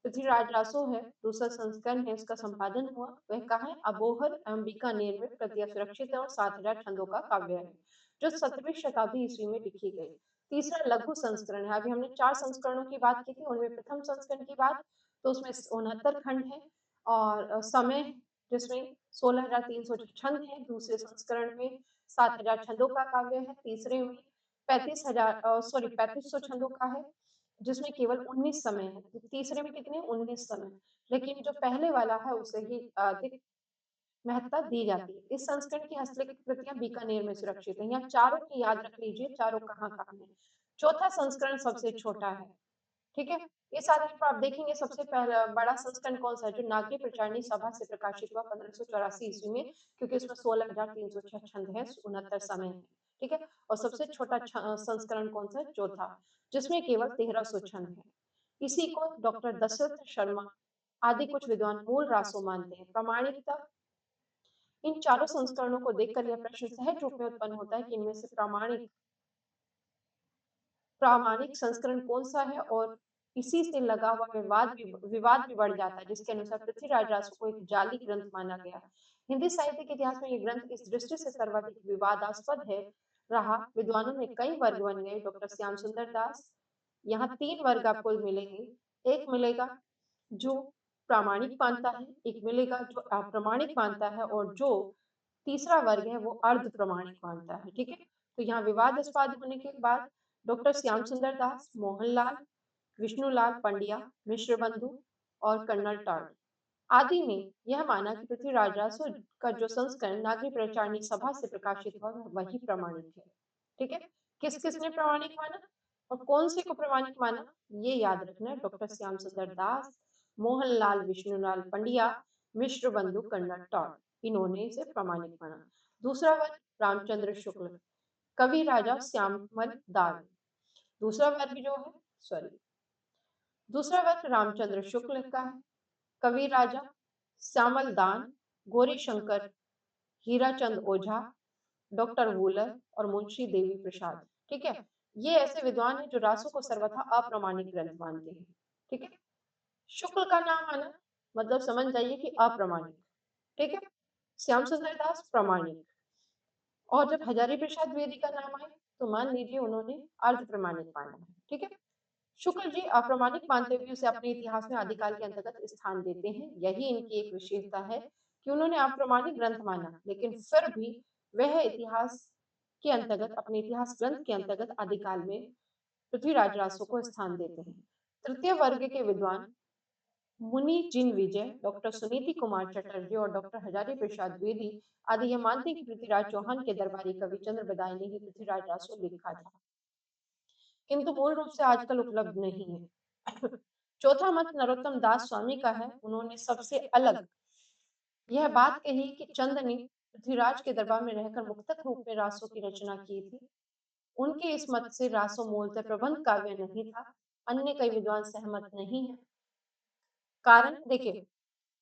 पृथ्वीराज रासो है, दूसरा संस्करण है, इसका संपादन हुआ, वह कहाँ है, अबोहर एवं बीकानेर में प्रतियां सुरक्षित है और 7,000 छंदों का काव्य है, जो 17वीं शताब्दी ईस्वी में लिखी गई। तीसरा लघु संस्करण है। अभी हमने 4 संस्करणों की बात की थी, उनमें प्रथम संस्करण की बात, तो उसमें 69 खंड है और समय जिसमें 16,300 छंद है। दूसरे संस्करण में 7,000 छंदों का काव्य है। तीसरे में 3500 छंदों का है, जिसमें केवल 19 समय है। तो तीसरे में कितने, 19 समय। लेकिन जो पहले वाला है उसे ही अधिक महत्ता दी जाती है। इस संस्करण की हस्तलिखित प्रतियां बीकानेर में सुरक्षित है। यहाँ चारों की याद रख लीजिए, चारों कहाँ कहाँ है। चौथा संस्करण सबसे छोटा है। ठीक है। इस आधार पर आप देखेंगे सबसे पहला बड़ा संस्करण कौन सा है, जो नागरी प्रचारिणी सभा से प्रकाशित हुआ 1584 ईस्वी में, क्योंकि उसमें 16,306 छंद है, 69 समय है। ठीक है। और सबसे छोटा संस्करण कौन सा है, चौथा, जिसमें केवल 1300 छंद है। इसी को डॉक्टर दशरथ शर्मा आदि कुछ विद्वान मूल रासो मानते हैं। प्रामाणिकता, इन चारों संस्करणों को देखकर यह प्रश्न सहज रूप में उत्पन्न होता है कि इनमें से प्रामाणिक प्रामाणिक संस्करण कौन सा है, और इसी से लगा हुआ विवाद भी बढ़ जाता है, जिसके अनुसार पृथ्वीराज रासो को एक जाली ग्रंथ माना गया। हिंदी साहित्य के इतिहास में ये ग्रंथ इस दृष्टि से सर्वाधिक विवादास्पद है रहा। विद्वानों में कई वर्ग बन गए। डॉक्टर श्याम सुंदर दास, यहाँ 3 वर्ग आपको मिलेंगे। एक मिलेगा जो प्रामाणिक मानता है, एक मिलेगा जो अप्रामाणिक मानता है, और जो तीसरा वर्ग है वो अर्ध प्रमाणिक मानता है। ठीक है। तो यहाँ विवादास्पद होने के बाद डॉक्टर श्याम सुंदर दास, मोहनलाल, विष्णुलाल पंड्या, मिश्र बंधु और कर्नल टार्ड आदि ने यह माना कि पृथ्वीराज रासो का जो संस्करण नागरी प्रचारिणी सभा से प्रकाशित हुआ वही प्रमाणिक है। ठीक है। किस किसने प्रमाणिक माना और कौन से को प्रमाणिक माना, ये याद रखना है। डॉक्टर श्याम सुंदर दास, मोहनलाल विष्णुलाल पंड्या, मिश्र बंधु, कर्नल टार्ड, इन्होंने इसे प्रमाणिक माना। दूसरा वर्ग रामचंद्र शुक्ल, कवि राजा श्यामल दास। दूसरा वर्ग जो है, सॉरी, दूसरा वर्ग रामचंद्र शुक्ल का है, कवि राजा श्यामल दान, गौरी शंकर, हीराचंद ओझा, डॉक्टर वूलर और मुंशी देवी प्रसाद। ठीक है। ये ऐसे विद्वान हैं जो रासो को सर्वथा अप्रमाणिक ग्रंथ मानते हैं। ठीक है। शुक्ल का नाम आना मतलब समझ जाइए कि अप्रमाणिक। ठीक है। श्याम सुंदर दास प्रमाणिक, और जब हजारी प्रसाद द्विवेदी का नाम आए तो मान लीजिए उन्होंने अर्ध प्रमाणिक माना है। ठीक है। शुक्ल जी अप्रामाणिक मानते हुए उसे अपने इतिहास में आदिकाल के अंतर्गत स्थान देते हैं। यही इनकी एक विशेषता है कि उन्होंने अप्रामाणिक ग्रंथ माना, लेकिन फिर भी वह इतिहास के अंतर्गत, अपने इतिहास ग्रंथ के अंतर्गत आदिकाल में पृथ्वीराज रासो को स्थान देते हैं। तृतीय वर्ग के विद्वान मुनि जिन विजय, डॉक्टर सुनीति कुमार चटर्जी और डॉक्टर हजारी प्रसाद द्विवेदी आदि ये मानते हैं कि पृथ्वीराज चौहान के दरबारी कवि चंद्र बदाई ने ही पृथ्वीराज रासो लिखा था, किंतु मूल रूप से आजकल उपलब्ध नहीं है। चौथा मत नरोत्तम दास स्वामी का है। उन्होंने सबसे अलग यह बात कही कि चंद ने पृथ्वीराज के दरबार में रहकर मुक्तक रूप में रासों की रचना की थी। उनके इस मत से रासो मूलतः प्रबंध काव्य नहीं था। अन्य कई विद्वान सहमत नहीं है। कारण देखिए,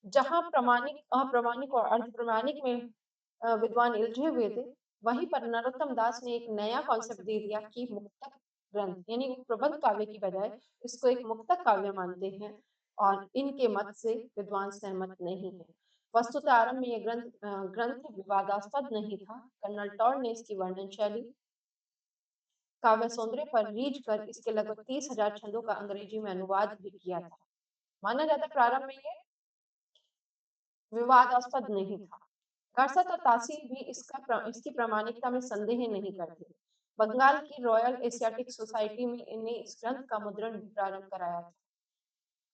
जहां प्रमाणिक, अप्रमाणिक और अर्ध प्रमाणिक में विद्वान उलझे हुए थे, वहीं पर नरोत्तम दास ने एक नया कॉन्सेप्ट दे दिया कि मुक्तक ग्रंथ यानी वो प्रबंध काव्य की बजाय इसको एक मुक्तक काव्य मानते हैं और इनके मत से विद्वान सहमत नहीं है। वस्तुतः आरंभ में यह ग्रंथ विवादास्पद नहीं था। कर्नल टॉड ने इसकी वर्णन शैली काव्य सौंदर्य पर रीझ कर इसके लगभग 30,000 छंदों का अंग्रेजी में अनुवाद भी किया था। माना जाता है प्रारंभ में ये विवादास्पद नहीं था। गरसत और तासी भी इसकी प्रामाणिकता में संदेह नहीं करते। बंगाल की रॉयल एशियाटिक सोसाइटी में इन्हें इस ग्रंथ का मुद्रण भी प्रारंभ कराया था।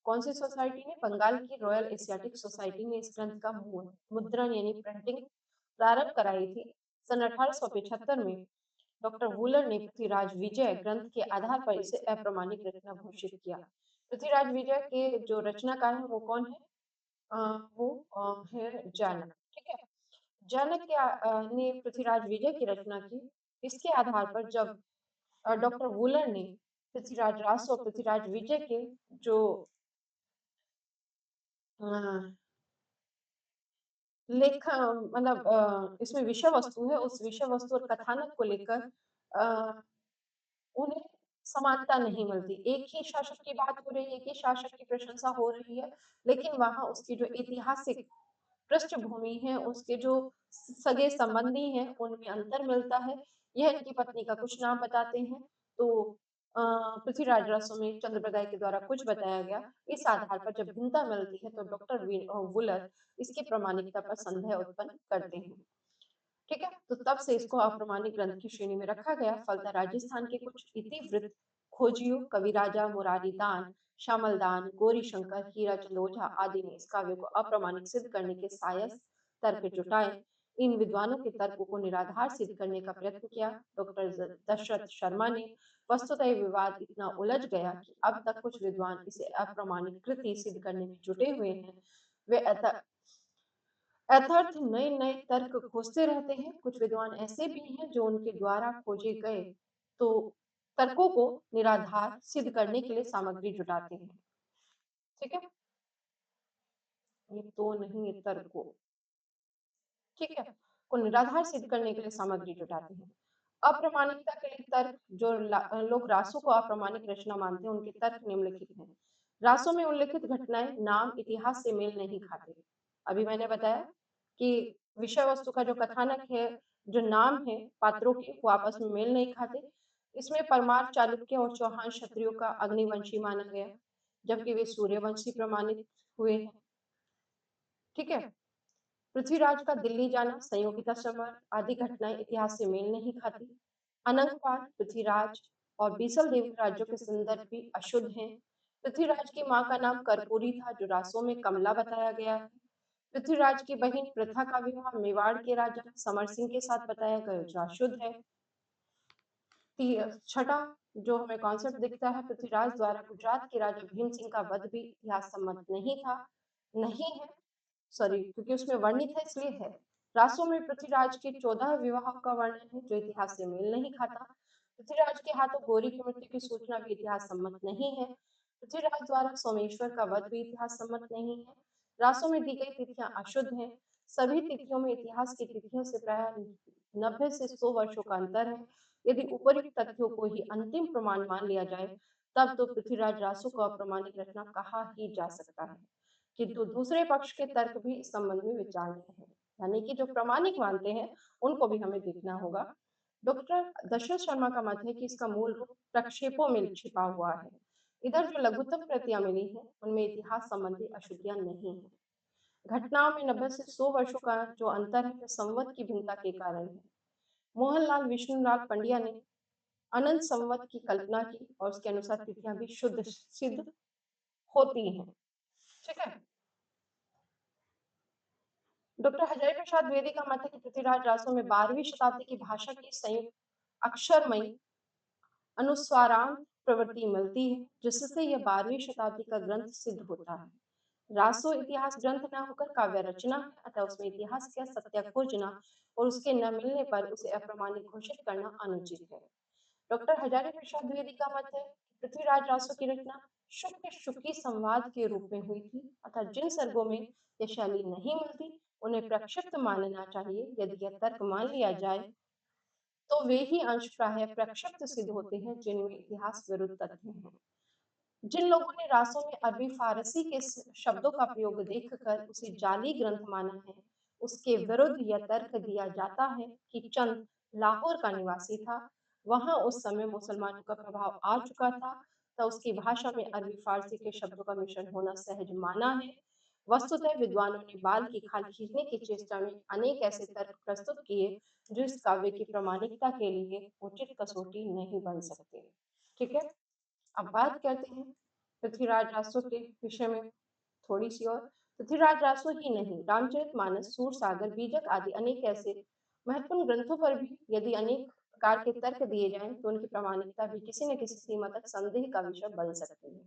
कौन सी सोसाइटी ने? बंगाल की रॉयल एशियाटिक सोसाइटी ने इस ग्रंथ का मुद्रण यानी प्रिंटिंग प्रारंभ कराई थी। सन 1875 में डॉक्टर वूलर ने पृथ्वीराज विजय ग्रंथ के आधार पर इसे अप्रमाणिक रचना घोषित किया। पृथ्वीराज विजय के जो रचनाकार है वो कौन है? वो है जानक। ठीक है। जनक ने पृथ्वीराज विजय की रचना की। इसके आधार पर जब डॉक्टर वूलर ने पृथ्वीराज रासो और पृथ्वीराज विजय के जो अ, लेख मतलब इसमें विषय वस्तु है, उस विषय वस्तु और कथानक को लेकर उन्हें समानता नहीं मिलती। एक ही शासक की बात हो रही है, एक ही शासक की प्रशंसा हो रही है, लेकिन वहां उसकी जो ऐतिहासिक पृष्ठभूमि है, उसके जो सगे संबंधी हैं, उनमें अंतर मिलता है। यह इनकी पत्नी का कुछ नाम बताते हैं। तो पृथ्वीराज रसो में चंद्रप्रगाय के द्वारा कुछ बताया गया। इस आधार पर जब भिन्नता मिलती है तो डॉक्टर वुलर इसकी प्रामाणिकता पर संदेह उत्पन्न करते हैं। ठीक है, तो तब से इसको अप्रमाणिक ग्रंथ की श्रेणी में रखा गया। फलतः राजस्थान के कुछ इतिवृत्त खोजियों कविराजा मुरारी दान, श्यामल दान, गौरी शंकर, हीरा चंद ओझा आदि ने इस काव्य को अप्रमाणिक सिद्ध करने के सायस तर्क जुटाए। इन विद्वानों के तर्कों को निराधार सिद्ध करने का प्रयत्न किया। डॉक्टर दशरथ शर्मा ने वस्तुतः विवाद इतना उलझ गया कि अब तक कुछ विद्वान इसे अप्रमाणिक कृति सिद्ध करने में जुटे हुए हैं। वे यथार्थ नए नए तर्क खोजते रहते हैं। कुछ विद्वान ऐसे भी हैं जो उनके द्वारा खोजे गए तो तर्कों को निराधार सिद्ध करने के लिए सामग्री जुटाते हैं। ठीक है, ये तो नहीं है तर्कों, ठीक है, को निराधार सिद्ध करने के लिए सामग्री जुटाते हैं। अप्रमाणिकता के लिए तर्क जो लोग रासों को अप्रामाणिक रचना मानते हैं, उनके तर्क निम्नलिखित हैं। रासों में उल्लिखित घटनाएं नाम इतिहास से मेल नहीं खाते। अभी मैंने बताया कि विषय वस्तु का जो कथानक है, जो नाम है पात्रों के, वो आपस में मेल नहीं खाते। इसमें परमार चालुक्य और चौहान क्षत्रियों का अग्निवंशी माना गया, जबकि वे सूर्यवंशी प्रमाणित हुए हैं। ठीक है, पृथ्वीराज का दिल्ली जाना, संयोगिता समर आदि घटनाएं इतिहास से मेल नहीं खाती। अनंगपाल, पृथ्वीराज और बीसल देव के राज्यों के संदर्भ भी अशुद्ध हैं। पृथ्वीराज की मां का नाम कर्पूरी था, जो रासों में कमला बताया गया है। पृथ्वीराज की बहन प्रथा का विवाह मेवाड़ के राजा समर सिंह के साथ बताया गया, जो अशुद्ध है। छठा जो हमें कॉन्सेप्ट दिखता है, पृथ्वीराज द्वारा गुजरात के राजा भीम सिंह का वध भी इतिहास सम्मत नहीं था, नहीं है, सॉरी, क्योंकि उसमें वर्णित है इसलिए है। रासों में पृथ्वीराज के 14 विवाहों का वर्णन है, जो इतिहास से मेल नहीं खाता। पृथ्वीराज के हाथों गौरी की मृत्यु की सूचना भी इतिहास सम्मत नहीं है। पृथ्वीराज द्वारा सोमेश्वर का वध भी इतिहास सम्मत नहीं है। रासों में दी गई तिथियां अशुद्ध हैं। सभी तिथियों में इतिहास की तिथियों से प्राय 90 से 100 वर्षों का अंतर है। यदि उपयुक्त तथ्यों को ही अंतिम प्रमाण मान लिया जाए, तब तो पृथ्वीराज रासों को अप्रमाणिक रचना कहा ही जा सकता है। किंतु दूसरे पक्ष के तर्क भी इस संबंध में विचारणीय है, यानी कि जो प्रामाणिक मानते हैं उनको भी हमें देखना होगा। डॉक्टर दशरथ शर्मा का मत है कि इसका मूल रूप प्रक्षेपों में छिपा हुआ है। इधर जो लघुतम प्रतियां मिली हैं, उनमें इतिहास संबंधी अशुद्धियां नहीं है। घटनाओं में 90 से 100 वर्षों का जो अंतर है, वह संवत की भिन्नता के कारण है। मोहनलाल विष्णुलाल पंड्या ने अनंत संवत की कल्पना की और उसके अनुसार तिथियां भी शुद्ध सिद्ध होती हैं। ठीक है, डॉक्टर हजारी प्रसाद द्विवेदी का मत है कि पृथ्वीराज रासो में 12वीं शताब्दी की भाषा की संयुक्त अक्षरमयी अनुस्वारांत प्रवृत्ति मिलती है, जिससे यह 12वीं शताब्दी का ग्रंथ सिद्ध होता है। रासो इतिहास ग्रंथ न होकर काव्य रचना है, अतः उसमें इतिहास का सत्य खोजना और उसके न मिलने पर उसे अप्रमाणिक घोषित करना अनुचित है। डॉक्टर हजारी प्रसाद द्विवेदी का मत है कि पृथ्वीराज रासो की रचना शुक्र शुकी संवाद के रूप में हुई थी, अतः जिन सर्गों में यह शैली नहीं मिलती उन्हें प्रक्षिप्त मानना चाहिए। यदि यह तर्क मान लिया जाए तो वे ही अंश प्रायः प्रक्षिप्त सिद्ध होते हैं जिनमें इतिहास विरुद्ध तथ्य हैं। जिन लोगों ने रासों में अरबी फारसी के शब्दों का प्रयोग देखकर उसे जाली ग्रंथ माना है, उसके विरुद्ध यह तर्क दिया जाता है कि चंद लाहौर का निवासी था, वहां उस समय मुसलमानों का प्रभाव आ चुका था, तो उसकी भाषा में अरबी फारसी के शब्दों का मिश्रण होना सहज माना है। वस्तुतः विद्वानों ने बाल की खाल खींचने की चेष्टा में अनेक ऐसे तर्क प्रस्तुत किए जो इस काव्य की प्रामाणिकता के लिए उचित कसौटी नहीं बन सकते। ठीक है, अब बात करते हैं पृथ्वीराज रासो के विषय में थोड़ी सी और। पृथ्वीराज रासो ही नहीं, रामचरितमानस, सूरसागर, बीजक आदि अनेक ऐसे महत्वपूर्ण ग्रंथों पर भी यदि अनेक प्रकार के तर्क दिए जाएं तो उनकी प्रामाणिकता भी किसी न किसी सीमा तक संदेह का विषय बन सकती है।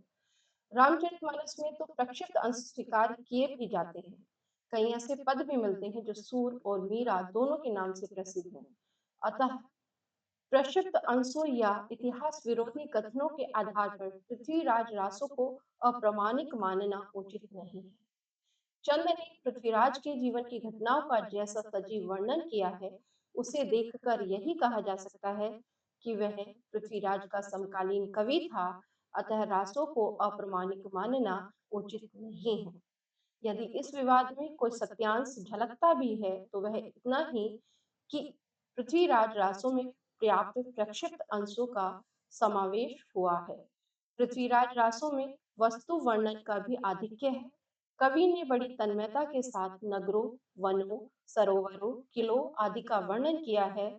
रामचरितमानस में तो प्रक्षिप्त अंश स्वीकार किए भी जाते हैं। कई ऐसे पद भी मिलते हैं जो सूर और मीरा दोनों के नाम से प्रसिद्ध हैं। अतः प्रक्षिप्त अंशों या इतिहास विरोधी कथनों के आधार पर पृथ्वीराज रासो को अप्रामाणिक मानना उचित नहीं है। चंद ने पृथ्वीराज के जीवन की घटनाओं का जैसा सजीव वर्णन किया है, उसे देखकर यही कहा जा सकता है कि वह पृथ्वीराज का समकालीन कवि था। अतः रासो को अप्रामाणिक मानना उचित नहीं है। यदि इस विवाद में कोई सत्यांश झलकता भी है तो वह इतना ही कि पृथ्वीराज रासो में पर्याप्त प्रक्षिप्त अंशों का समावेश हुआ है। पृथ्वीराज रासो में वस्तु वर्णन का भी आधिक्य है। कवि ने बड़ी तन्मयता के साथ नगरों, वनों, सरोवरों, किलों आदि का वर्णन किया है।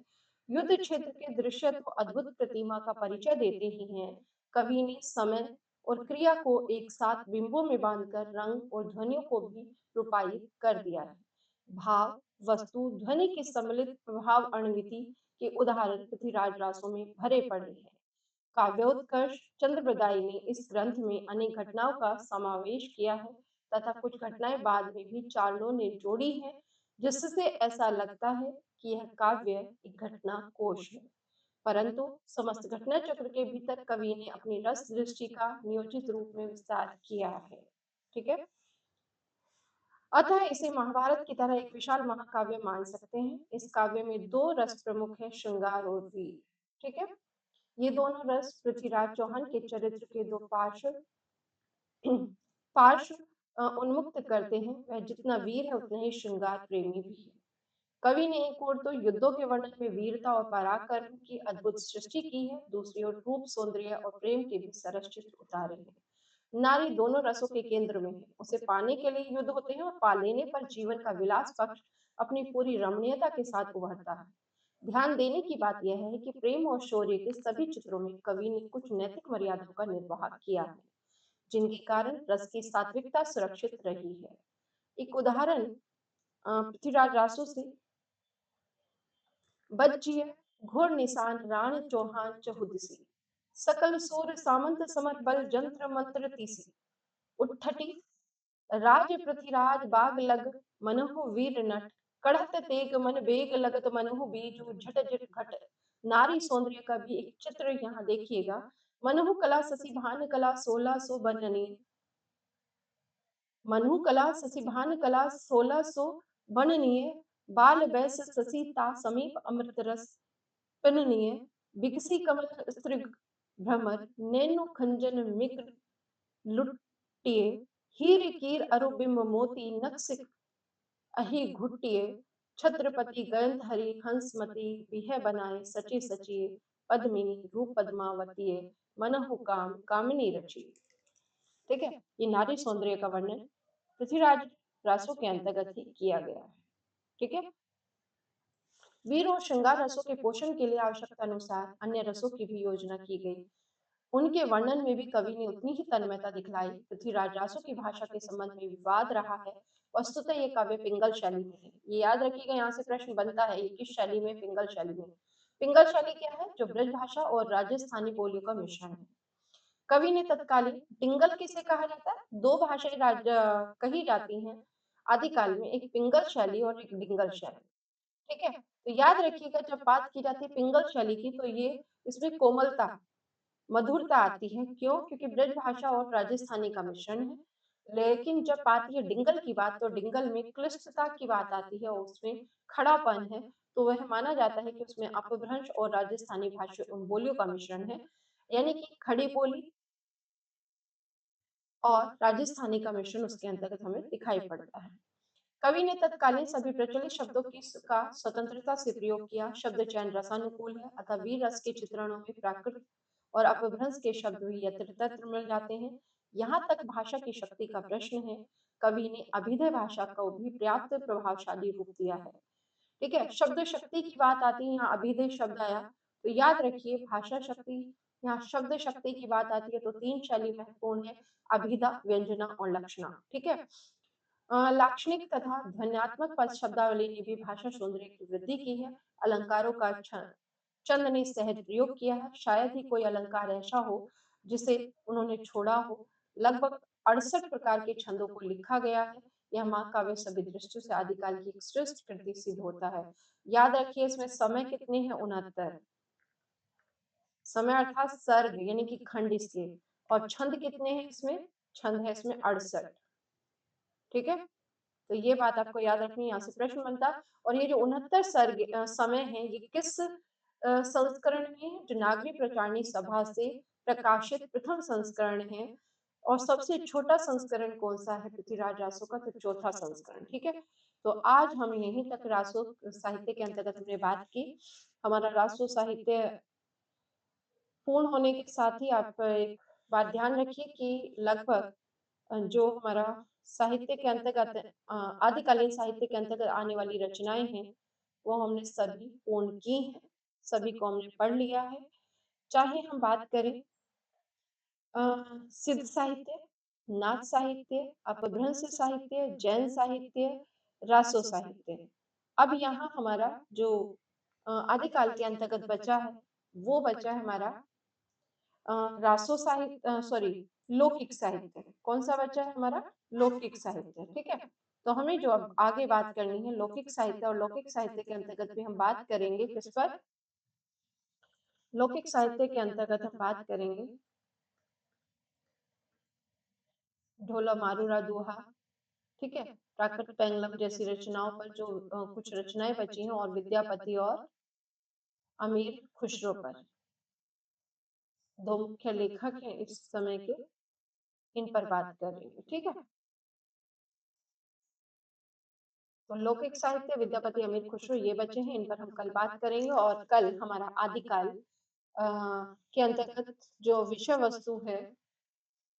युद्ध क्षेत्र के दृश्य तो अद्भुत प्रतिमा का परिचय देते ही हैं। कवि ने समय और क्रिया को एक साथ बिंबों में बांधकर रंग और ध्वनियों को भी रूपायित कर दिया है। भाव, वस्तु, ध्वनि की सम्मिलित प्रभाव अणुविधि के उदाहरण पृथ्वीराज रासो में भरे पड़े हैं। काव्योत्कर्ष चंद्रप्रदायी ने इस ग्रंथ में अनेक घटनाओं का समावेश किया है तथा कुछ घटनाएं बाद में भी चारणों ने जोड़ी है, जिससे ऐसा लगता है कि यह काव्य एक घटना कोश है। परंतु समस्त घटना चक्र के भीतर कवि ने अपनी रस दृष्टि का नियोजित रूप में विस्तार किया है। ठीक है, अतः इसे महाभारत की तरह एक विशाल महाकाव्य मान सकते हैं। इस काव्य में दो रस प्रमुख है, श्रृंगार और वीर। ठीक है, ये दोनों रस पृथ्वीराज चौहान के चरित्र के दो पार्श्व पार्श्व उन्मुक्त करते हैं। वह जितना वीर है उतना ही श्रृंगार प्रेमी भी है। कवि ने एक ओर तो युद्धों के वर्णन में वीरता और पराक्रम की अद्भुत सृष्टि की है, दूसरी ओर रूप, सौंदर्य और प्रेम के भी सरस चित्र उतारे हैं। नारी दोनों रसों के केंद्र में है। उसे पाने के लिए युद्ध होते हैं और पा लेने पर जीवन का विलास पक्ष अपनी पूरी रमणीयता के साथ उभरता है। ध्यान देने की बात यह है कि प्रेम और शौर्य के सभी चित्रों में कवि ने कुछ नैतिक मर्यादाओं का निर्वाह किया है, जिनके कारण रस की सात्विकता सुरक्षित रही है। एक उदाहरण पृथ्वीराज रासो से बज्जिय घोर निशान राण चौहान चहुदसी सकल सूर सामंत समर बल जंत्र मंत्र तीसी उठटी राज पृथ्वीराज बाग लग मनहु वीर नट कढ़त तेग मन बेग लगत मनहु बीजू झट झट घट। नारी सौंदर्य का भी एक चित्र यहाँ देखिएगा। मनहु कला ससी भान कला 1600 बननी, मनहु कला शशि भान कला 1600 बननीय, बाल बैस शशि ता समीप अमृत रस पिननीय, बिकसी कमल स्त्रिग भ्रमर नैनो खंजन मिक्र लुटिए, हीर कीर अरुबिंब मोती नक्सिक अहि घुटिए, छत्रपति गयंत हरि हंसमती बिह बनाए सची सचिए, पद्मिनी रूप पद्मावती मनहु काम कामिनी रची। ठीक है, ये नारी सौंदर्य का वर्णन पृथ्वीराज रासो के अंतर्गत ही किया गया है। ठीक है, वीर और श्रृंगार रसों के पोषण के लिए आवश्यकता अनुसार अन्य रसों की भी योजना की गई। उनके वर्णन में भी कवि ने उतनी ही तन्मयता दिखलाई। पृथ्वीराज रासो की भाषा के संबंध में विवाद रहा है। वस्तुतः ये काव्य पिंगल शैली में है। ये याद रखिएगा, यहाँ से प्रश्न बनता है, ये किस शैली में? पिंगल शैली में। पिंगल शैली क्या है? जो ब्रज भाषा और राजस्थानी बोलियों का मिश्रण है। कवि ने तत्कालीन पिंगल किसे कहा जाता है? दो भाषाएं कही जाती हैं आदिकाल में, एक पिंगल शैली और एक डिंगल शैली। ठीक है, तो याद रखिएगा जब बात की जाती है पिंगल शैली की तो ये इसमें कोमलता, मधुरता आती है। क्यों? क्योंकि ब्रज भाषा और राजस्थानी का मिश्रण है। लेकिन जब आती है डिंगल की बात, तो डिंगल में क्लिष्टता की बात आती है और उसमें खड़ापन है, तो वह माना जाता है कि उसमें अपभ्रंश और राजस्थानी भाषा बोलियों का मिश्रण है, यानी कि खड़ी बोली और राजस्थानी का मिश्रण उसके अंतर्गत हमें दिखाई पड़ता है। कवि ने तत्कालीन सभी प्रचलित शब्दों की का स्वतंत्रता से प्रयोग किया। शब्द चयन रसानुकूल है, अतः वीर रस के चित्रणों में प्राकृत और अपभ्रंश के शब्द भी यत्र मिल जाते हैं। यहाँ तक भाषा की शक्ति का प्रश्न है, कवि ने अभिधेय भाषा को भी पर्याप्त प्रभावशाली रूप दिया है। ठीक है, शब्द शक्ति की बात आती है, यहाँ अभिधेय शब्द आया, तो याद रखिए भाषा शक्ति, यहाँ शब्द शक्ति की बात आती है तो तीन शैली महत्वपूर्ण है, अभिधा, व्यंजना और लक्षणा। ठीक है, लाक्षणिक तथा ध्वन्यात्मक पद शब्दावली ने भी भाषा सौंदर्य की वृद्धि की है। अलंकारों का चंद ने सहज प्रयोग किया है, शायद ही कोई अलंकार ऐसा हो जिसे उन्होंने छोड़ा हो। लगभग 68 प्रकार के छंदों को लिखा गया है। यह महाकाव्य सभी दृष्टियों से आदिकाल की एक श्रेष्ठ कृति सिद्ध होता है। याद रखिए इसमें समय कितने हैं, 69 समय अर्थात सर्ग यानी कि खंड इसके, और छंद कितने हैं इसमें, छंद है इसमें 68। ठीक है, तो ये बात आपको याद रखनी है, यहाँ से प्रश्न बनता है। और ये जो 69 सर्ग समय है, ये किस संस्करण में है, जो नागरी प्रचारणी सभा से प्रकाशित प्रथम संस्करण है। और सबसे छोटा संस्करण कौन सा है पृथ्वीराज रासो का, तो चौथा संस्करण। ठीक है, तो आज हम यहीं तक रासो साहित्य के अंतर्गत हमने बात की। हमारा रासो साहित्य पूर्ण होने के साथ ही आप एक बात ध्यान रखिए कि लगभग जो हमारा साहित्य के अंतर्गत आदिकालीन साहित्य के अंतर्गत आने वाली रचनाएं हैं, वो हमने सभी पूर्ण की हैं, सभी को हमने पढ़ लिया है। चाहे हम बात करें सिद्ध साहित्य, नाथ साहित्य, अपभ्रंश साहित्य, जैन साहित्य, रासो साहित्य। अब यहाँ हमारा जो आदिकाल के अंतर्गत बचा है, वो बचा है हमारा रासो साहित्य, सॉरी, लौकिक साहित्य। कौन सा बचा है हमारा, लौकिक साहित्य। ठीक है, तो हमें जो अब आगे बात करनी है लौकिक साहित्य, और लौकिक साहित्य के अंतर्गत भी हम बात करेंगे किस पर, लौकिक साहित्य के अंतर्गत हम बात करेंगे ढोला मारूरा दोहा, ठीक है, प्राकृत पेंगलम जैसी रचनाओं पर, जो कुछ रचनाएं बची हैं, और विद्यापति और अमीर खुसरो पर, दो मुख्य लेखक हैं इस समय के, इन पर बात करेंगे। ठीक है, तो लौकिक साहित्य, विद्यापति, अमीर खुसरो, ये बचे हैं, इन पर हम कल बात करेंगे। और कल हमारा आदिकाल के अंतर्गत जो विषय वस्तु है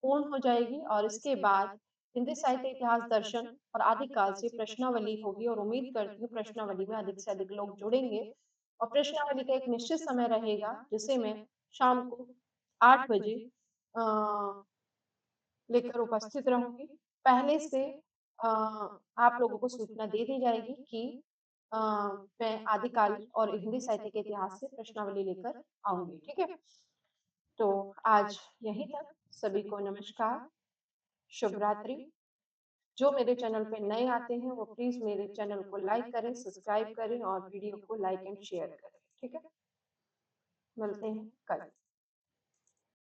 पूर्ण हो जाएगी, और इसके बाद हिंदी साहित्य, इतिहास, दर्शन और आदिकाल से प्रश्नावली होगी। और उम्मीद करती हूँ प्रश्नावली में अधिक से अधिक लोग जुड़ेंगे, और प्रश्नावली का एक निश्चित समय रहेगा जिसे मैं शाम को 8 बजे लेकर उपस्थित रहूंगी। पहले से आप लोगों को सूचना दे दी जाएगी कि अ, मैं आदिकाल और हिंदी साहित्य के इतिहास से प्रश्नावली लेकर आऊंगी। ठीक है, तो आज यहीं तक, सभी को नमस्कार, शुभ रात्रि। जो मेरे चैनल पे नए आते हैं वो प्लीज मेरे चैनल को लाइक करें, सब्सक्राइब करें और वीडियो को लाइक एंड शेयर करें। ठीक है, मिलते हैं कल।